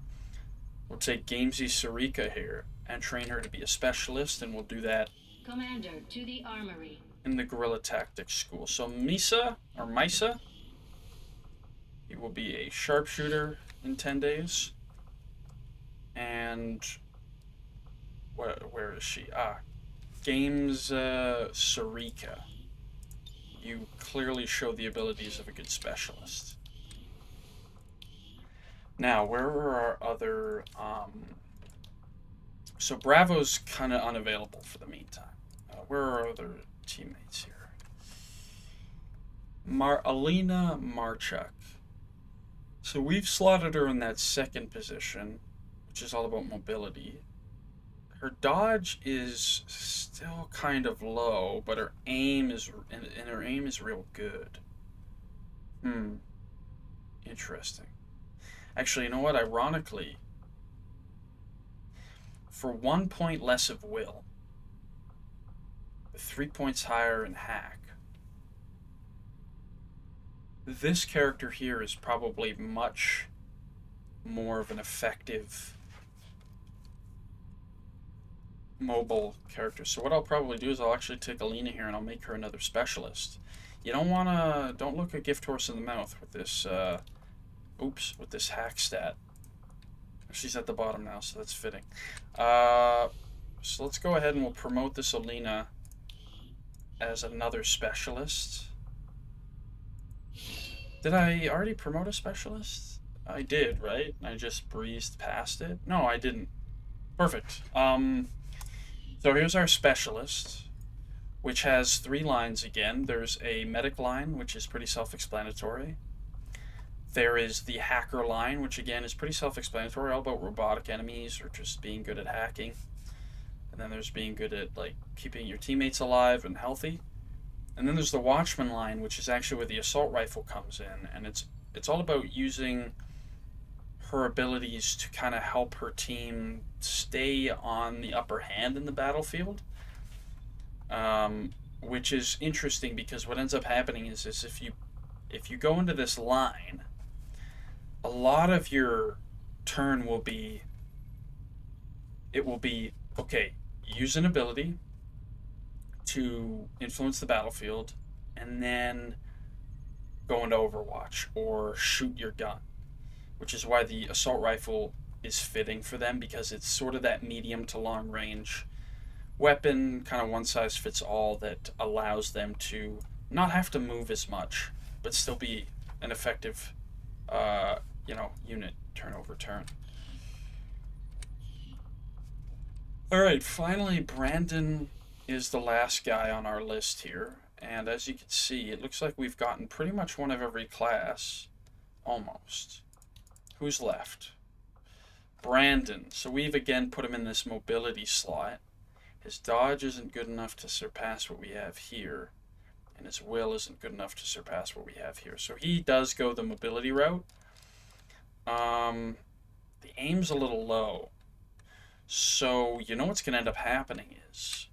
We'll take Gamesy Sarika here, and train her to be a specialist, and we'll do that Commander, to the armory. In the Guerrilla Tactics School. So Misa, he will be a sharpshooter in 10 days. And where is she? Games Sarika. You clearly show the abilities of a good specialist. Now, where are our other... So Bravo's kind of unavailable for the meantime. Where are our other teammates here? Alina Marchuk. So we've slotted her in that second position, which is all about mobility. Her dodge is still kind of low, but her aim is real good. Interesting. Actually, you know what? Ironically, for 1 point less of will, with 3 points higher in hack. This character here is probably much more of an effective mobile character. So what I'll probably do is I'll actually take Alina here and I'll make her another specialist. You don't look a gift horse in the mouth with this, with this hack stat. She's at the bottom now, so that's fitting. So let's go ahead and we'll promote this Alina as another specialist. Did I already promote a specialist? I did, right? I just breezed past it? No, I didn't. Perfect. So here's our specialist, which has 3 lines again. There's a medic line, which is pretty self-explanatory. There is the hacker line, which again is pretty self-explanatory, all about robotic enemies or just being good at hacking. And then there's being good at like keeping your teammates alive and healthy. And then there's the Watchman line, which is actually where the assault rifle comes in, and it's all about using her abilities to kind of help her team stay on the upper hand in the battlefield. Which is interesting because what ends up happening is if you go into this line, a lot of your turn will be okay, use an ability to influence the battlefield, and then go into Overwatch or shoot your gun, which is why the assault rifle is fitting for them, because it's sort of that medium to long range weapon, kind of one size fits all, that allows them to not have to move as much, but still be an effective, unit turn over turn. All right, finally, Brandon is the last guy on our list here, and as you can see, it looks like we've gotten pretty much one of every class, almost. Who's left? Brandon. So we've again put him in this mobility slot. His dodge isn't good enough to surpass what we have here, and his will isn't good enough to surpass what we have here. So he does go the mobility route. The aim's a little low. So you know what's going to end up happening is,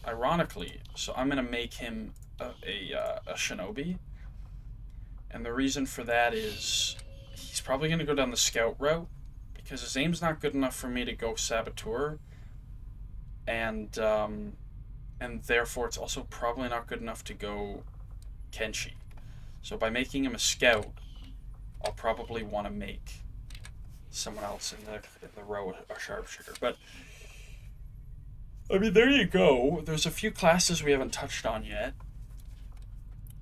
ironically, so I'm going to make him a shinobi, and the reason for that is he's probably going to go down the scout route because his aim's not good enough for me to go saboteur, and therefore it's also probably not good enough to go Kenshi. So by making him a scout, I'll probably want to make someone else in the row a sharpshooter. But I mean, there you go. There's a few classes we haven't touched on yet.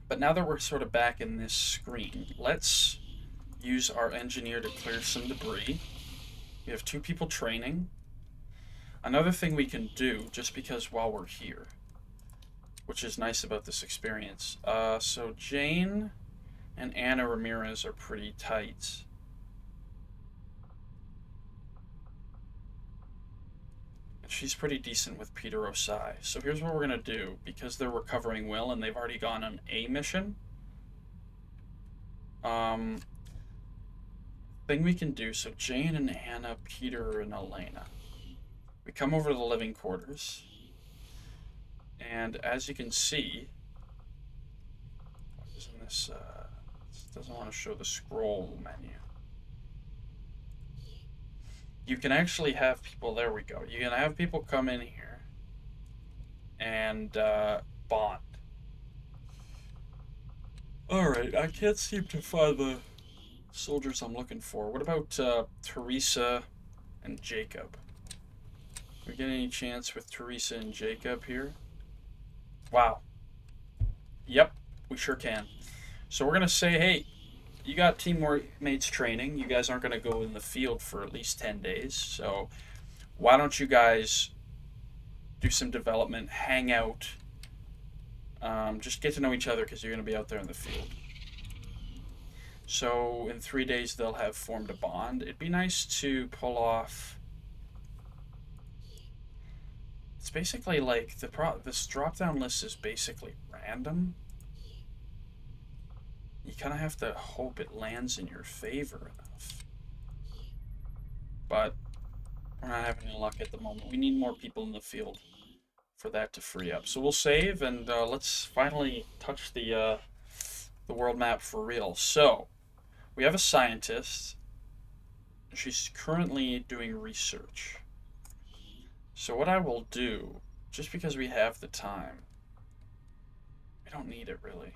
But now that we're sort of back in this screen, let's use our engineer to clear some debris. We have 2 people training. Another thing we can do, just because while we're here, which is nice about this experience, so Jane and Anna Ramirez are pretty tight. She's pretty decent with Peter Osai. So here's what we're going to do. Because they're recovering well and they've already gone on a mission. Thing we can do. So Jane and Anna, Peter and Elena. We come over to the living quarters. And as you can see, isn't this, it doesn't want to show the scroll menu. You can actually have people, there we go. You can have people come in here and bond. Alright, I can't seem to find the soldiers I'm looking for. What about Teresa and Jacob? Can we get any chance with Teresa and Jacob here? Wow. Yep, we sure can. So we're going to say, hey, you got teammates training. You guys aren't going to go in the field for at least 10 days. So why don't you guys do some development, hang out, just get to know each other because you're going to be out there in the field. So in 3 days, they'll have formed a bond. It'd be nice to pull off... It's basically like this drop-down list is basically random. You kind of have to hope it lands in your favor enough. But We're not having any luck at the moment. We need more people in the field for that to free up. So we'll save, and let's finally touch the world map for real. So, we have a scientist. She's currently doing research. So what I will do, just because we have the time, we don't need it really.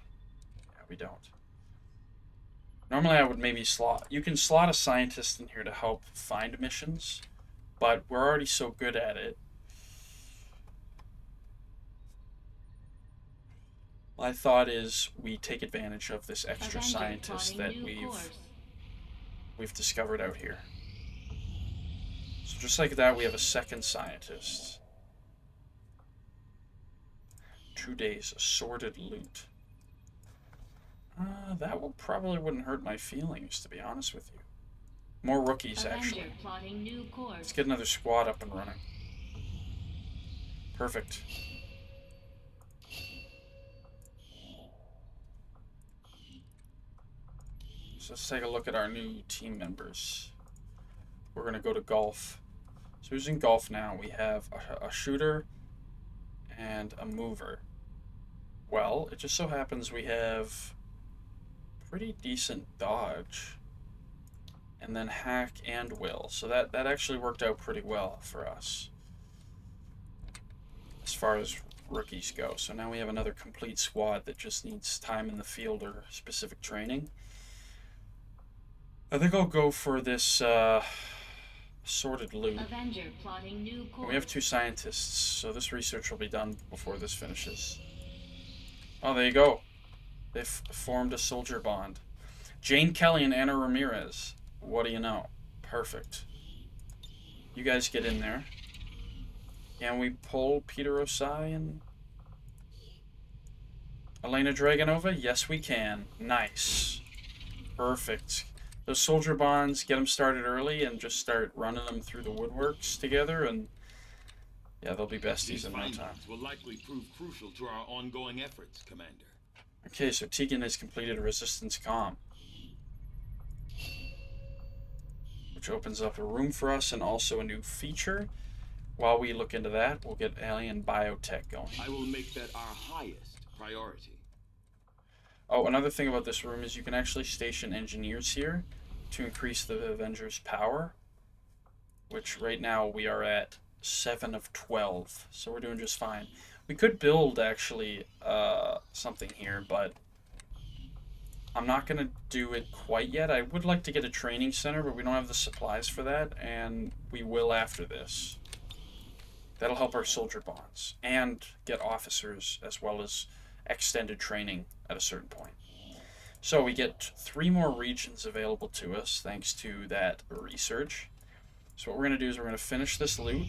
Yeah, we don't. Normally I would maybe slot, you can slot a scientist in here to help find missions, but we're already so good at it. My thought is we take advantage of this extra scientist that we've discovered out here. So just like that, we have a second scientist. 2 days, assorted loot. That probably wouldn't hurt my feelings, to be honest with you. More rookies, actually. Let's get another squad up and running. Perfect. So let's take a look at our new team members. We're going to go to golf. So who's in golf now? We have a shooter and a mover. Well, it just so happens we have pretty decent dodge. And then hack and will. So that actually worked out pretty well for us, as far as rookies go. So now we have another complete squad that just needs time in the field or specific training. I think I'll go for this sorted loot. Avenger plotting new course. We have 2 scientists, so this research will be done before this finishes. Oh, there you go. They've formed a soldier bond. Jane Kelly and Anna Ramirez. What do you know? Perfect. You guys get in there. Can we pull Peter Osai and Elena Dragonova? Yes, we can. Nice. Perfect. Those soldier bonds, get them started early and just start running them through the woodworks together, and yeah, they'll be besties in no time. Will likely prove crucial to our ongoing efforts, Commander. Okay, so Tegan has completed a resistance comm, which opens up a room for us and also a new feature. While we look into that, we'll get alien biotech going. I will make that our highest priority. Oh, another thing about this room is you can actually station engineers here to increase the Avengers' power, which right now we are at 7 of 12, so we're doing just fine. We could build, actually, something here, but I'm not going to do it quite yet. I would like to get a training center, but we don't have the supplies for that, and we will after this. That'll help our soldier bonds, and get officers, as well as extended training at a certain point. So we get 3 more regions available to us, thanks to that research. So what we're going to do is we're going to finish this loot.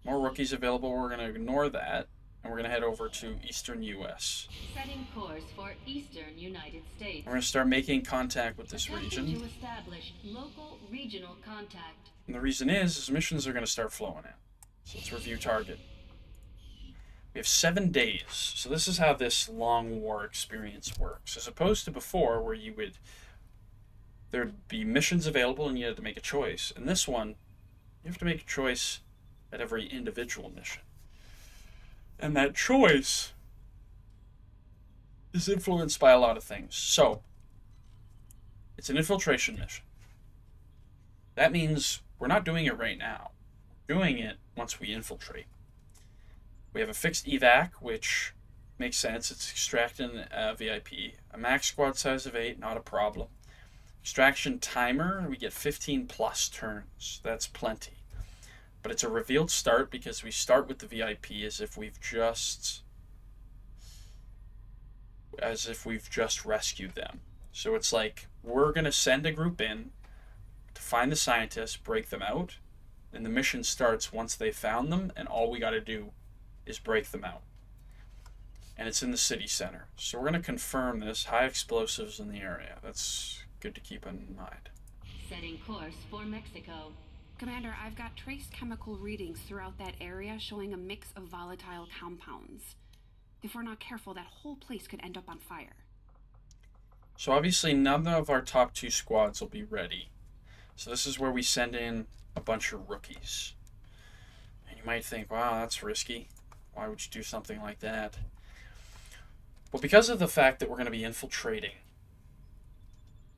More rookies available, we're going to ignore that, and we're going to head over to Eastern U.S. Setting course for Eastern United States. We're going to start making contact with this Attempting region. to establish local regional contact. And the reason is missions are going to start flowing in. So let's review target. We have 7 days. So this is how this long war experience works. As opposed to before, where there'd be missions available and you had to make a choice. In this one, you have to make a choice at every individual mission. And that choice is influenced by a lot of things. So, it's an infiltration mission. That means we're not doing it right now. We're doing it once we infiltrate. We have a fixed evac, which makes sense. It's extracting a VIP. A max squad size of 8, not a problem. Extraction timer, we get 15 plus turns. That's plenty. But it's a revealed start because we start with the VIP as if we've just rescued them. So it's like we're going to send a group in to find the scientists, break them out, and the mission starts once they found them, and all we got to do is break them out. And it's in the city center. So we're going to confirm this. High explosives in the area. That's good to keep in mind. Setting course for Mexico. Commander, I've got trace chemical readings throughout that area showing a mix of volatile compounds. If we're not careful, that whole place could end up on fire. So obviously none of our top 2 squads will be ready. So this is where we send in a bunch of rookies. And you might think, wow, that's risky. Why would you do something like that? Well, because of the fact that we're going to be infiltrating,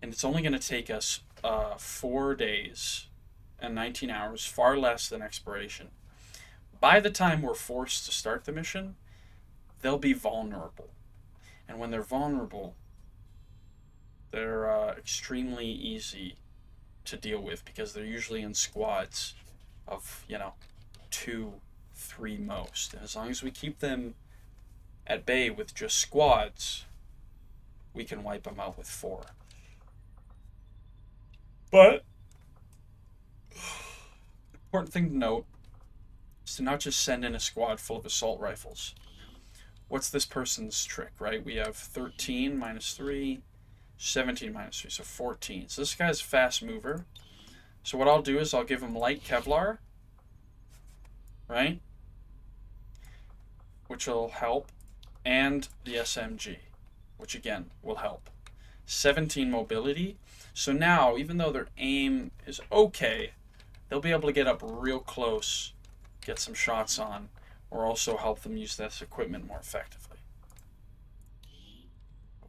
and it's only going to take us 4 days and 19 hours, far less than exploration. By the time we're forced to start the mission, they'll be vulnerable. And when they're vulnerable, they're extremely easy to deal with because they're usually in squads of, 2, 3 most. And as long as we keep them at bay with just squads, we can wipe them out with 4. But important thing to note is to not just send in a squad full of assault rifles. What's this person's trick, right? We have 13 minus 3, 17 minus 3, so 14. So this guy's a fast mover. So what I'll do is I'll give him light Kevlar, right? Which will help. And the SMG, which again will help. 17 mobility. So now, even though their aim is okay, they'll be able to get up real close, get some shots on, or also help them use this equipment more effectively.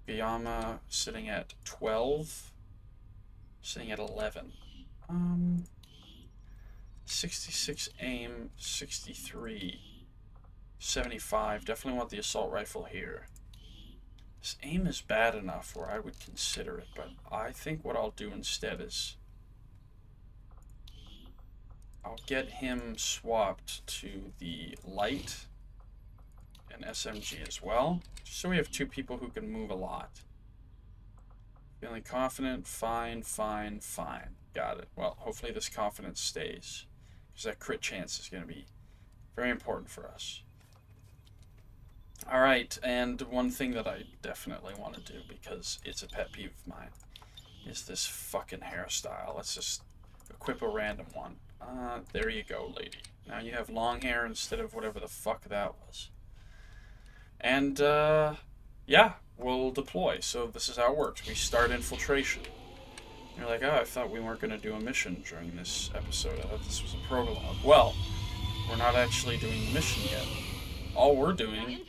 Okayama sitting at 12, sitting at 11. 66 aim, 63, 75. Definitely want the assault rifle here. This aim is bad enough where I would consider it, but I think what I'll do instead is I'll get him swapped to the light and SMG as well, just so we have 2 people who can move a lot. Feeling confident? Fine. Got it. Well, hopefully this confidence stays, because that crit chance is going to be very important for us. Alright, and one thing that I definitely want to do, because it's a pet peeve of mine, is this fucking hairstyle. Let's just equip a random one. There you go, lady. Now you have long hair instead of whatever the fuck that was. And, yeah, we'll deploy. So this is how it works. We start infiltration. You're like, oh, I thought we weren't going to do a mission during this episode. I thought this was a prologue. Well, we're not actually doing the mission yet. All we're doing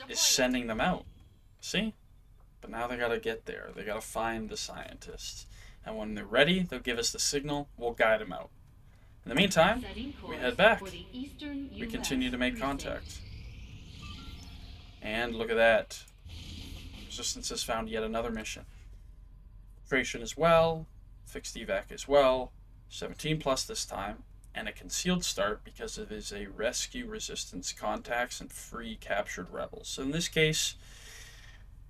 is sending them out. See? But now they gotta get there. They gotta find the scientists. And when they're ready, they'll give us the signal. We'll guide them out. In the meantime, we head back. We continue to make contact. And look at that. Resistance has found yet another mission. Filtration as well. Fixed evac as well. 17 plus this time. And a concealed start because it is a rescue resistance contacts and free captured rebels. So in this case,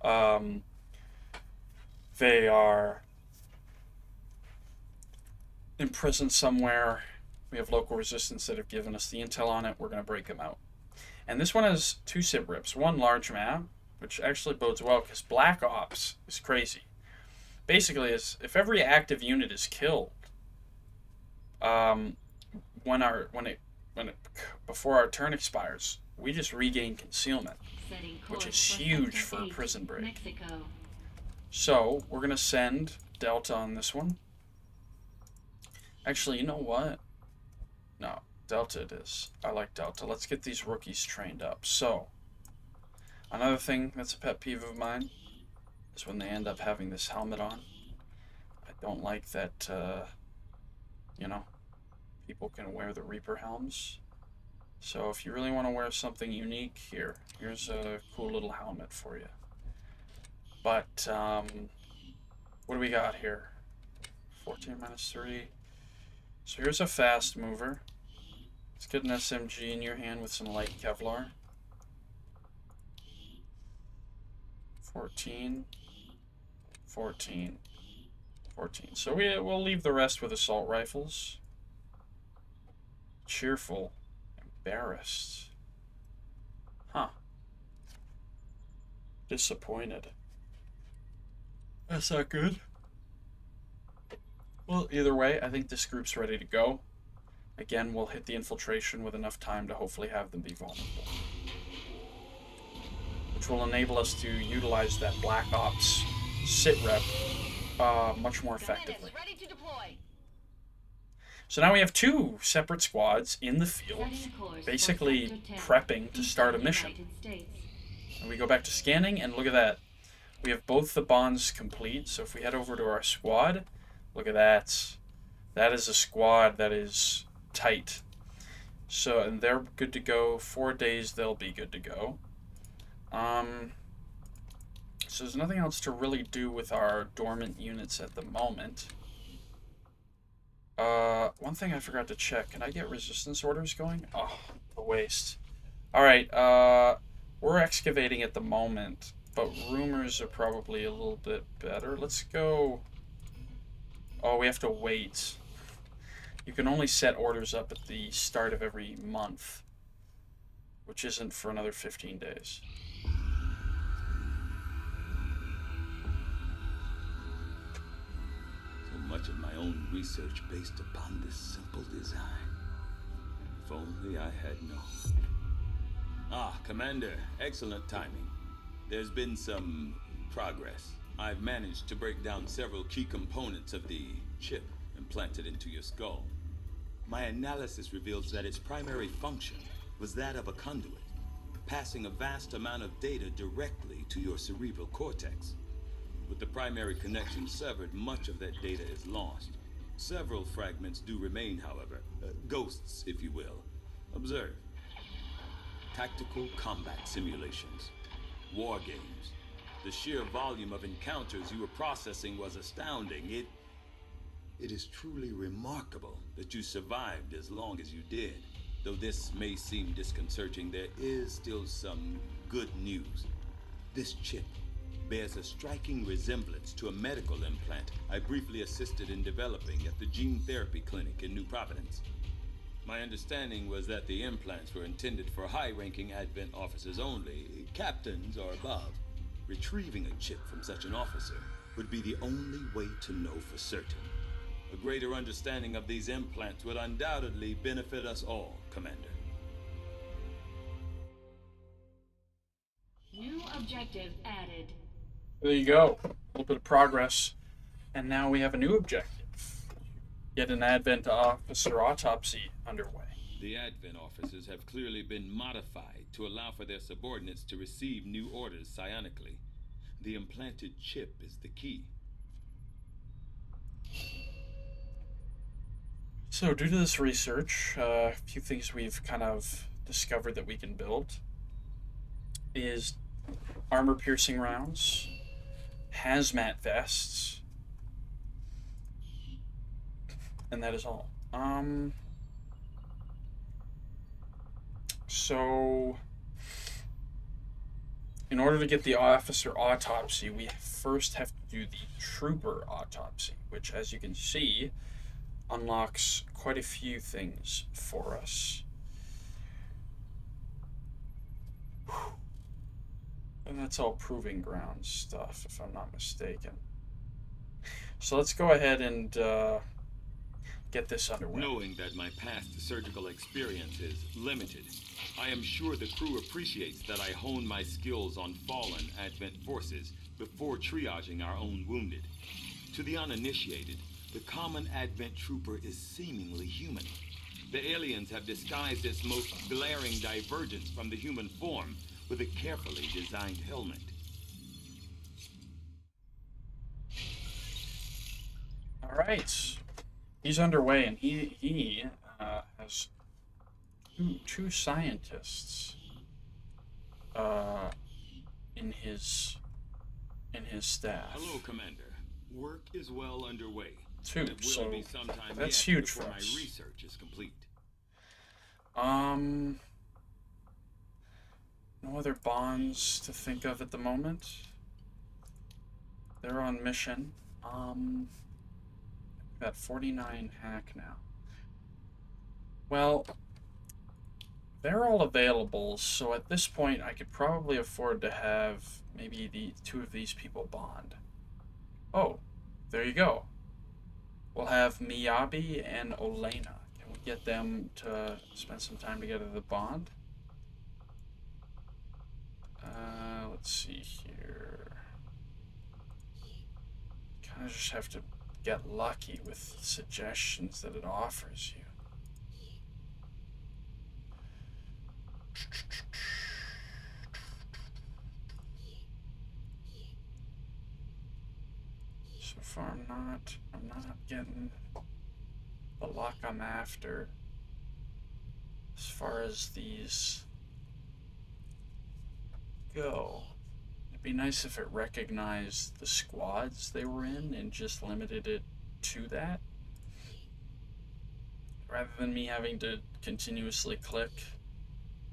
they are imprisoned somewhere. We have local resistance that have given us the intel on it. We're going to break them out. And this one has 2 sit reps. One large map, which actually bodes well because Black Ops is crazy. Basically, if every active unit is killed, before our turn expires, we just regain concealment, which is huge for a prison break. Mexico. So we're gonna send Delta on this one. Actually, you know what? No, Delta it is. I like Delta. Let's get these rookies trained up. So another thing that's a pet peeve of mine is when they end up having this helmet on. I don't like that. People can wear the Reaper helms. So if you really want to wear something unique, here's a cool little helmet for you. But, what do we got here? 14 minus 3. So here's a fast mover. Let's get an SMG in your hand with some light Kevlar. 14. 14. 14. So we'll leave the rest with assault rifles. Cheerful. Embarrassed. Huh. Disappointed. That's not good. Well, either way, I think this group's ready to go. Again, we'll hit the infiltration with enough time to hopefully have them be vulnerable. Which will enable us to utilize that Black Ops sit rep much more effectively. Ready to deploy. So now we have 2 separate squads in the field, basically prepping to start a mission. And we go back to scanning, and look at that. We have both the bonds complete, so if we head over to our squad, look at that. That is a squad that is tight. So, and they're good to go. 4 days, they'll be good to go. So there's nothing else to really do with our dormant units at the moment. One thing I forgot to check. Can I get resistance orders going? Oh, a waste. Alright, we're excavating at the moment, but rumors are probably a little bit better. Let's go... Oh, we have to wait. You can only set orders up at the start of every month, which isn't for another 15 days. So much of my own research based upon this simple design. If only I had known. Ah, Commander, excellent timing. There's been some progress. I've managed to break down several key components of the chip implanted into your skull. My analysis reveals that its primary function was that of a conduit, passing a vast amount of data directly to your cerebral cortex. With the primary connection severed, much of that data is lost. Several fragments do remain, however. Ghosts, if you will. Observe. Tactical combat simulations. War games. The sheer volume of encounters you were processing was astounding. It is truly remarkable that you survived as long as you did. Though this may seem disconcerting, there is still some good news. This chip bears a striking resemblance to a medical implant I briefly assisted in developing at the gene therapy clinic in New Providence. My understanding was that the implants were intended for high-ranking Advent officers only, captains or above. Retrieving a chip from such an officer would be the only way to know for certain. A greater understanding of these implants would undoubtedly benefit us all, Commander. New objective added. There you go. A little bit of progress. And now we have a new objective. Get an Advent officer autopsy underway. The Advent officers have clearly been modified to allow for their subordinates to receive new orders psionically. The implanted chip is the key. So due to this research, a few things we've kind of discovered that we can build is armor-piercing rounds, hazmat vests, and that is all. So in order to get the officer autopsy, we first have to do the trooper autopsy, which, as you can see, unlocks quite a few things for us. And that's all proving ground stuff, if I'm not mistaken. So let's go ahead and get this underway. Knowing that my past surgical experience is limited, I am sure the crew appreciates that I hone my skills on fallen Advent forces before triaging our own wounded. To the uninitiated, the common Advent trooper is seemingly human. The aliens have disguised its most glaring divergence from the human form with a carefully designed helmet. All right, he's underway, and he has two scientists in his staff. Hello, Commander. Work is well underway. Two, It will so be sometime that's yet huge for before us. my research is complete. No other bonds to think of at the moment. They're on mission. Got 49 hack now. Well, they're all available, so at this point I could probably afford to have maybe the 2 of these people bond. Oh, there you go. We'll have Miyabi and Olena. Can we get them to spend some time together to bond? Let's see here. Kind of just have to get lucky with suggestions that it offers you. So far I'm not getting the luck I'm after as far as these go. It'd be nice if it recognized the squads they were in and just limited it to that, rather than me having to continuously click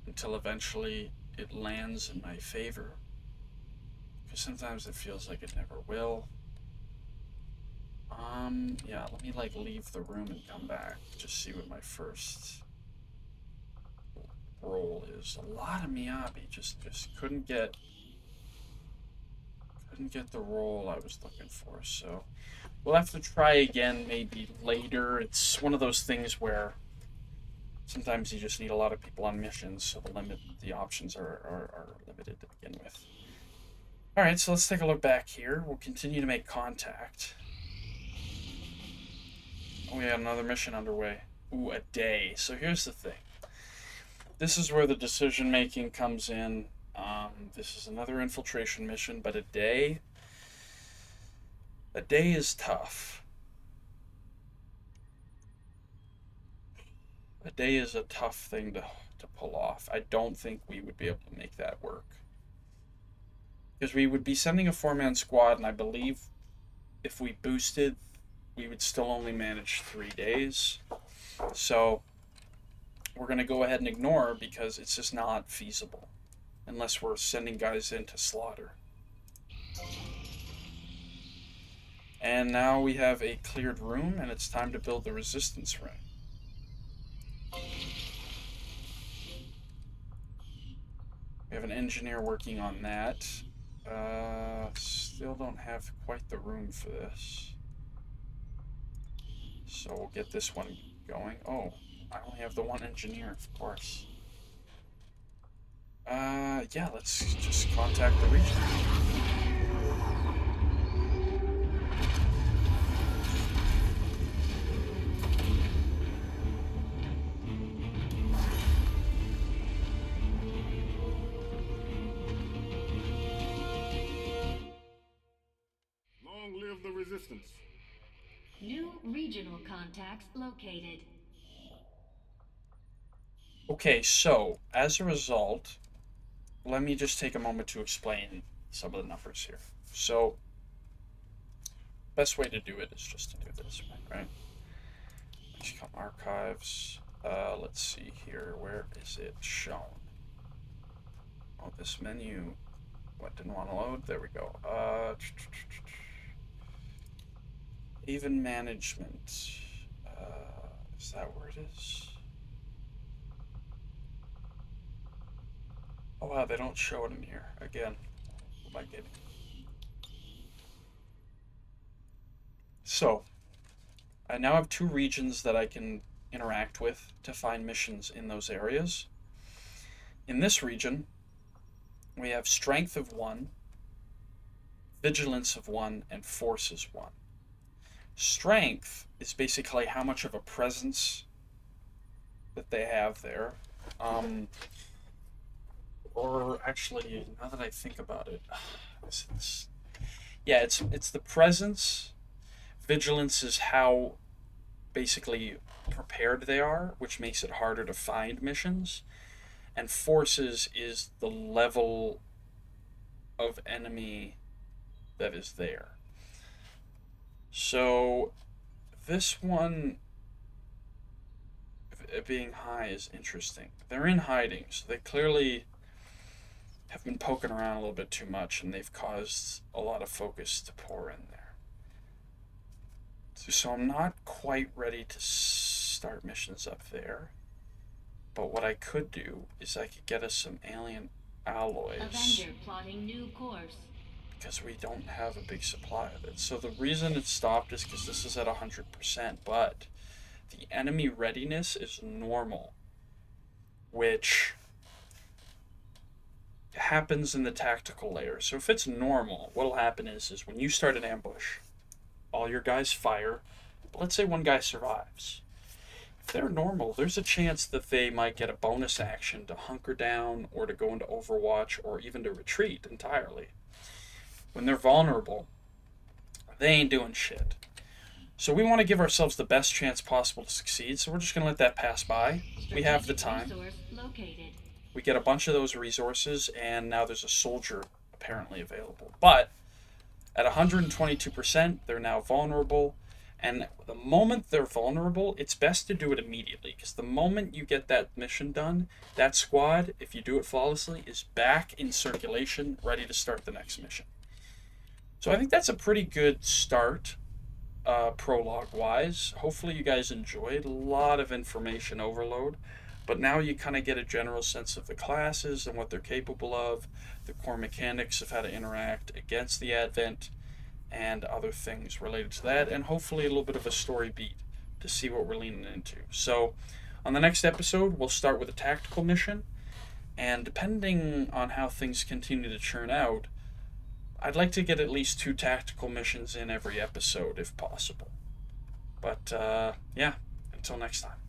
until eventually it lands in my favor. Because sometimes it feels like it never will. Yeah, let me like leave the room and come back. Just see what my first roll is. A lot of Miyabi, just couldn't get the roll I was looking for, so we'll have to try again maybe later. It's one of those things where sometimes you just need a lot of people on missions, so the options are limited to begin with. Alright, so let's take a look back here. We'll continue to make contact. Oh, we got another mission underway. Ooh, a day. So here's the thing. This is where the decision making comes in. This is another infiltration mission, but a day is tough. A day is a tough thing to pull off. I don't think we would be able to make that work. Because we would be sending a 4-man squad, and I believe if we boosted, we would still only manage 3 days. So we're going to go ahead and ignore because it's just not feasible unless we're sending guys in to slaughter. And now we have a cleared room, and it's time to build the resistance ring. We have an engineer working on that. Still don't have quite the room for this. So we'll get this one going. Oh, I only have the one engineer, of course. Yeah, let's just contact the region. Long live the resistance. New regional contacts located. Okay, so as a result, let me just take a moment to explain some of the numbers here. So, best way to do it is just to do this way, right? XCOM archives. Let's see here. Where is it shown? Oh, this menu. What, didn't want to load? There we go. Even management. Is that where it is? Oh wow, they don't show it in here. Again, what am I getting? So, I now have 2 regions that I can interact with to find missions in those areas. In this region, we have strength of 1, vigilance of 1, and forces 1. Strength is basically how much of a presence that they have there. Or actually, now that I think about it, yeah, it's the presence. Vigilance is how basically prepared they are, which makes it harder to find missions. And forces is the level of enemy that is there. So this one, it being high, is interesting. They're in hiding, so they clearly have been poking around a little bit too much, and they've caused a lot of focus to pour in there. So I'm not quite ready to start missions up there. But what I could do is I could get us some alien alloys. Avenger plotting new course. Because we don't have a big supply of it. So the reason it stopped is because this is at 100%, but the enemy readiness is normal, which happens in the tactical layer. So if it's normal, what'll happen is when you start an ambush, all your guys fire. But let's say one guy survives. If they're normal, there's a chance that they might get a bonus action to hunker down or to go into Overwatch or even to retreat entirely. When they're vulnerable, they ain't doing shit. So we want to give ourselves the best chance possible to succeed, so we're just going to let that pass by. We have the time. We get a bunch of those resources, and now there's a soldier apparently available. But at 122%, they're now vulnerable. And the moment they're vulnerable, it's best to do it immediately. Because the moment you get that mission done, that squad, if you do it flawlessly, is back in circulation, ready to start the next mission. So I think that's a pretty good start, prologue-wise. Hopefully you guys enjoyed. A lot of information overload. But now you kind of get a general sense of the classes and what they're capable of, the core mechanics of how to interact against the Advent, and other things related to that, and hopefully a little bit of a story beat to see what we're leaning into. So on the next episode, we'll start with a tactical mission, and depending on how things continue to churn out, I'd like to get at least 2 tactical missions in every episode if possible. But yeah, until next time.